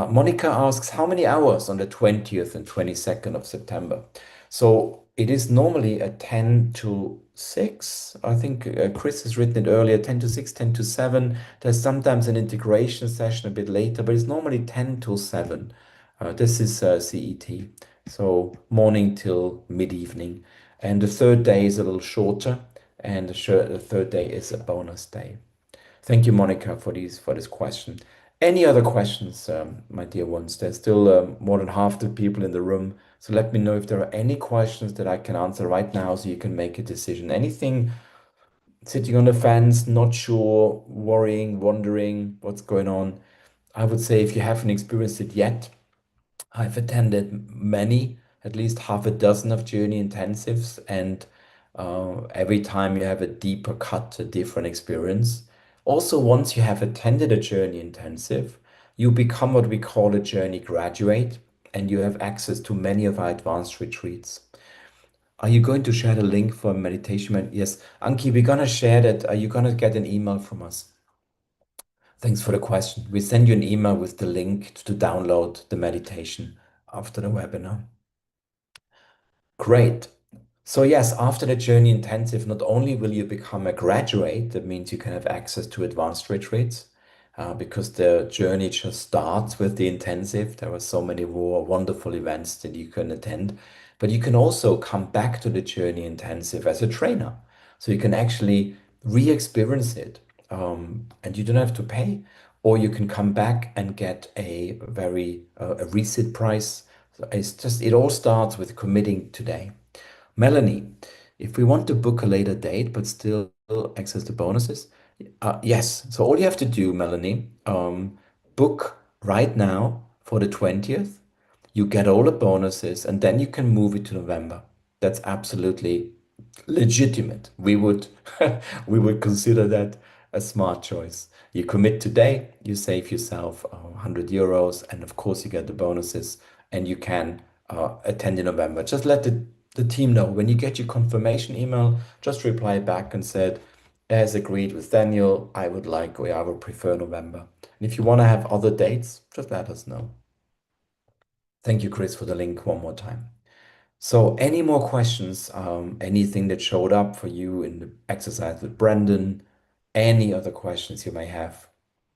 Monica asks, how many hours on the 20th and 22nd of September? So it is normally a 10 to 6. I think Chris has written it earlier, 10 to 6, 10 to 7. There's sometimes an integration session a bit later, but it's normally 10 till 7. This is CET, so morning till mid-evening. And the third day is a little shorter, and the third day is a bonus day. Thank you, Monica, for this question. Any other questions, my dear ones? There's still more than half the people in the room. So let me know if there are any questions that I can answer right now so you can make a decision. Anything sitting on the fence, not sure, worrying, wondering what's going on, I would say if you haven't experienced it yet, I've attended many, at least half a dozen of journey intensives, and every time you have a deeper cut, a different experience. Also, once you have attended a journey intensive, you become what we call a journey graduate, and you have access to many of our advanced retreats. Are you going to share the link for meditation? Yes, Anki, we're gonna share that. Are you gonna get an email from us? Thanks for the question. We send you an email with the link to download the meditation after the webinar. Great. So yes, after the Journey Intensive, not only will you become a graduate, that means you can have access to advanced retreats, because the journey just starts with the intensive. There are so many more wonderful events that you can attend, but you can also come back to the Journey Intensive as a trainer. So you can actually re-experience it, and you don't have to pay, or you can come back and get a a reset price. So it all starts with committing today. Melanie, if we want to book a later date but still access the bonuses, yes. So all you have to do, Melanie, book right now for the 20th. You get all the bonuses and then you can move it to November. That's absolutely legitimate. We would consider that a smart choice. You commit today, you save yourself €100, and of course you get the bonuses, and you can attend in November. Just let the team know when you get your confirmation email. Just reply back and said, as agreed with Daniel, I would like, or I would prefer November. And if you want to have other dates, just let us know. Thank you, Chris, for the link one more time. So any more questions, anything that showed up for you in the exercise with Brendan, any other questions you may have,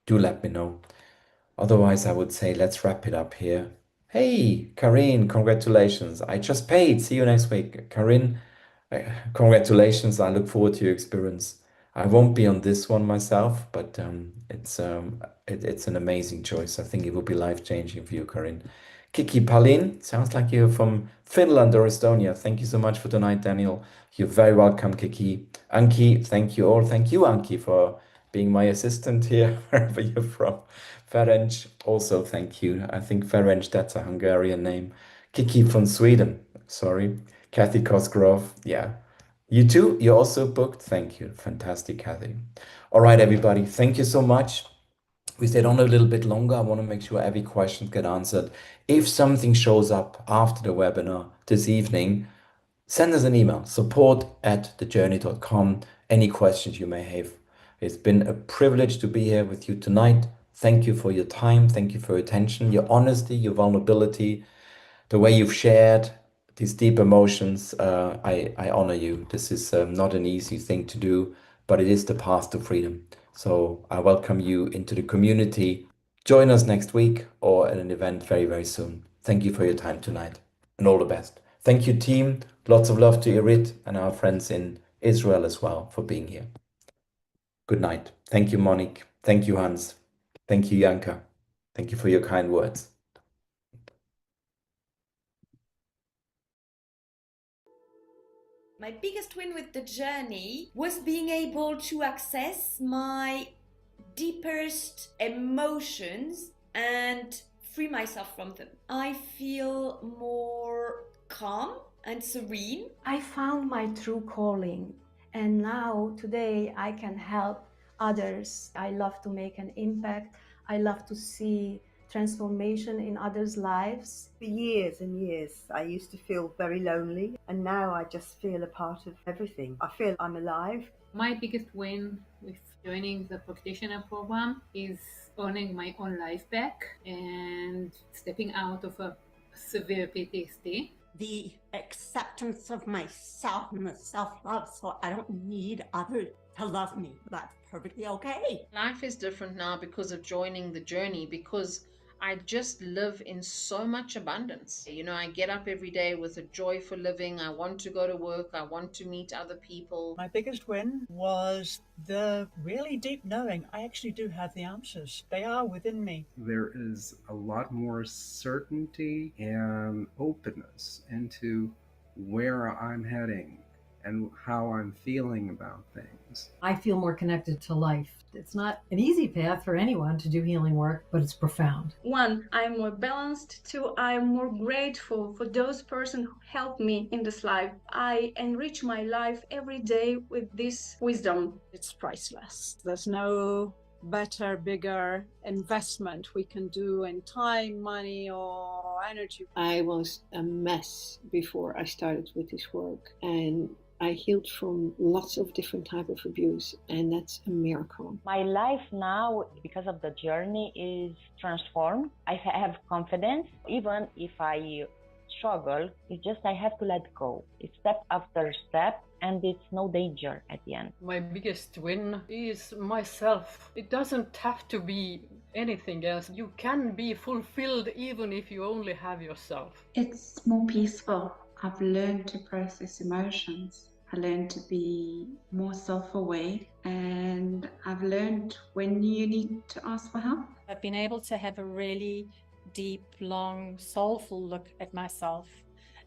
do let me know. Otherwise, I would say let's wrap it up here. Hey, Karin, congratulations. I just paid. See you next week. Karin, congratulations. I look forward to your experience. I won't be on this one myself, but it's an amazing choice. I think it will be life-changing for you, Karin. Kiki Palin, sounds like you're from Finland or Estonia. Thank you so much for tonight, Daniel. You're very welcome, Kiki. Anki, thank you all. Thank you, Anki, for being my assistant here, wherever you're from. Ferenc, also thank you. I think Ferenc, that's a Hungarian name. Kiki from Sweden, sorry. Kathy Cosgrove, yeah. You too, you're also booked. Thank you. Fantastic, Kathy. All right, everybody, thank you so much. We stayed on a little bit longer. I want to make sure every question get answered. If something shows up after the webinar this evening, send us an email, support@thejourney.com. Any questions you may have. It's been a privilege to be here with you tonight. Thank you for your time. Thank you for your attention, your honesty, your vulnerability, the way you've shared these deep emotions. I honor you. This is not an easy thing to do, but it is the path to freedom. So I welcome you into the community. Join us next week or at an event very, very soon. Thank you for your time tonight and all the best. Thank you, team. Lots of love to Irit and our friends in Israel as well for being here. Good night. Thank you, Monique. Thank you, Hans. Thank you, Janka. Thank you for your kind words. My biggest win with the journey was being able to access my deepest emotions and free myself from them. I feel more calm and serene. I found my true calling, and now today I can help others. I love to make an impact. I love to see transformation in others' lives. For years and years, I used to feel very lonely, and now I just feel a part of everything. I feel I'm alive. My biggest win with joining the practitioner program is owning my own life back and stepping out of a severe PTSD. The acceptance of myself and the self-love, so I don't need others to love me. That's perfectly okay. Life is different now because of joining the journey, because I just live in so much abundance. You know, I get up every day with a joy for living. I want to go to work. I want to meet other people. My biggest win was the really deep knowing I actually do have the answers. They are within me. There is a lot more certainty and openness into where I'm heading and how I'm feeling about things. I feel more connected to life. It's not an easy path for anyone to do healing work, but it's profound. One, I'm more balanced. Two, I'm more grateful for those persons who helped me in this life. I enrich my life every day with this wisdom. It's priceless. There's no better, bigger investment we can do in time, money, or energy. I was a mess before I started with this work, and I healed from lots of different types of abuse, and that's a miracle. My life now, because of the journey, is transformed. I have confidence. Even if I struggle, it's just I have to let go. It's step after step, and it's no danger at the end. My biggest win is myself. It doesn't have to be anything else. You can be fulfilled even if you only have yourself. It's more peaceful. I've learned to process emotions. I learned to be more self-aware, and I've learned when you need to ask for help. I've been able to have a really deep, long, soulful look at myself,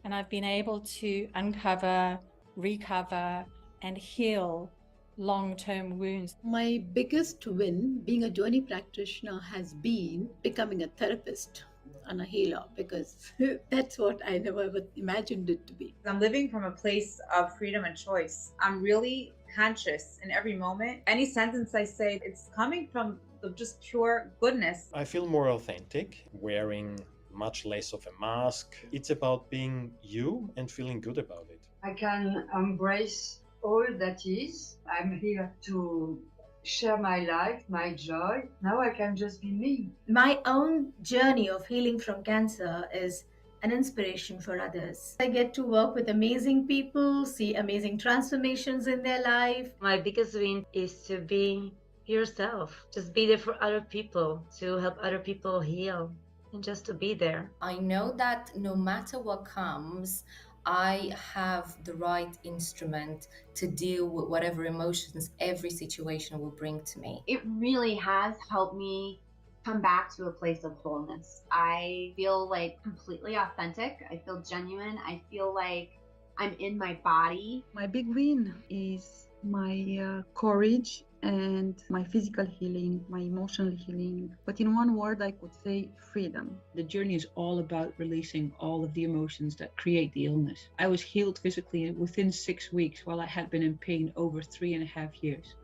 and I've been able to uncover, recover, and heal long-term wounds. My biggest win being a journey practitioner has been becoming a therapist and a healer, because that's what I never ever imagined it to be. I'm living from a place of freedom and choice. I'm really conscious in every moment. Any sentence I say, it's coming from just pure goodness. I feel more authentic, wearing much less of a mask. It's about being you and feeling good about it. I can embrace all that is. I'm here to share my life, my joy. Now I can just be me. My own journey of healing from cancer is an inspiration for others. I get to work with amazing people, see amazing transformations in their life. My biggest win is to be yourself. Just be there for other people, to help other people heal, and just to be there. I know that no matter what comes, I have the right instrument to deal with whatever emotions every situation will bring to me. It really has helped me come back to a place of wholeness. I feel like completely authentic. I feel genuine. I feel like I'm in my body. My big win is my courage and my physical healing, my emotional healing. But in one word, I could say freedom. The journey is all about releasing all of the emotions that create the illness. I was healed physically within 6 weeks, while I had been in pain over 3.5 years.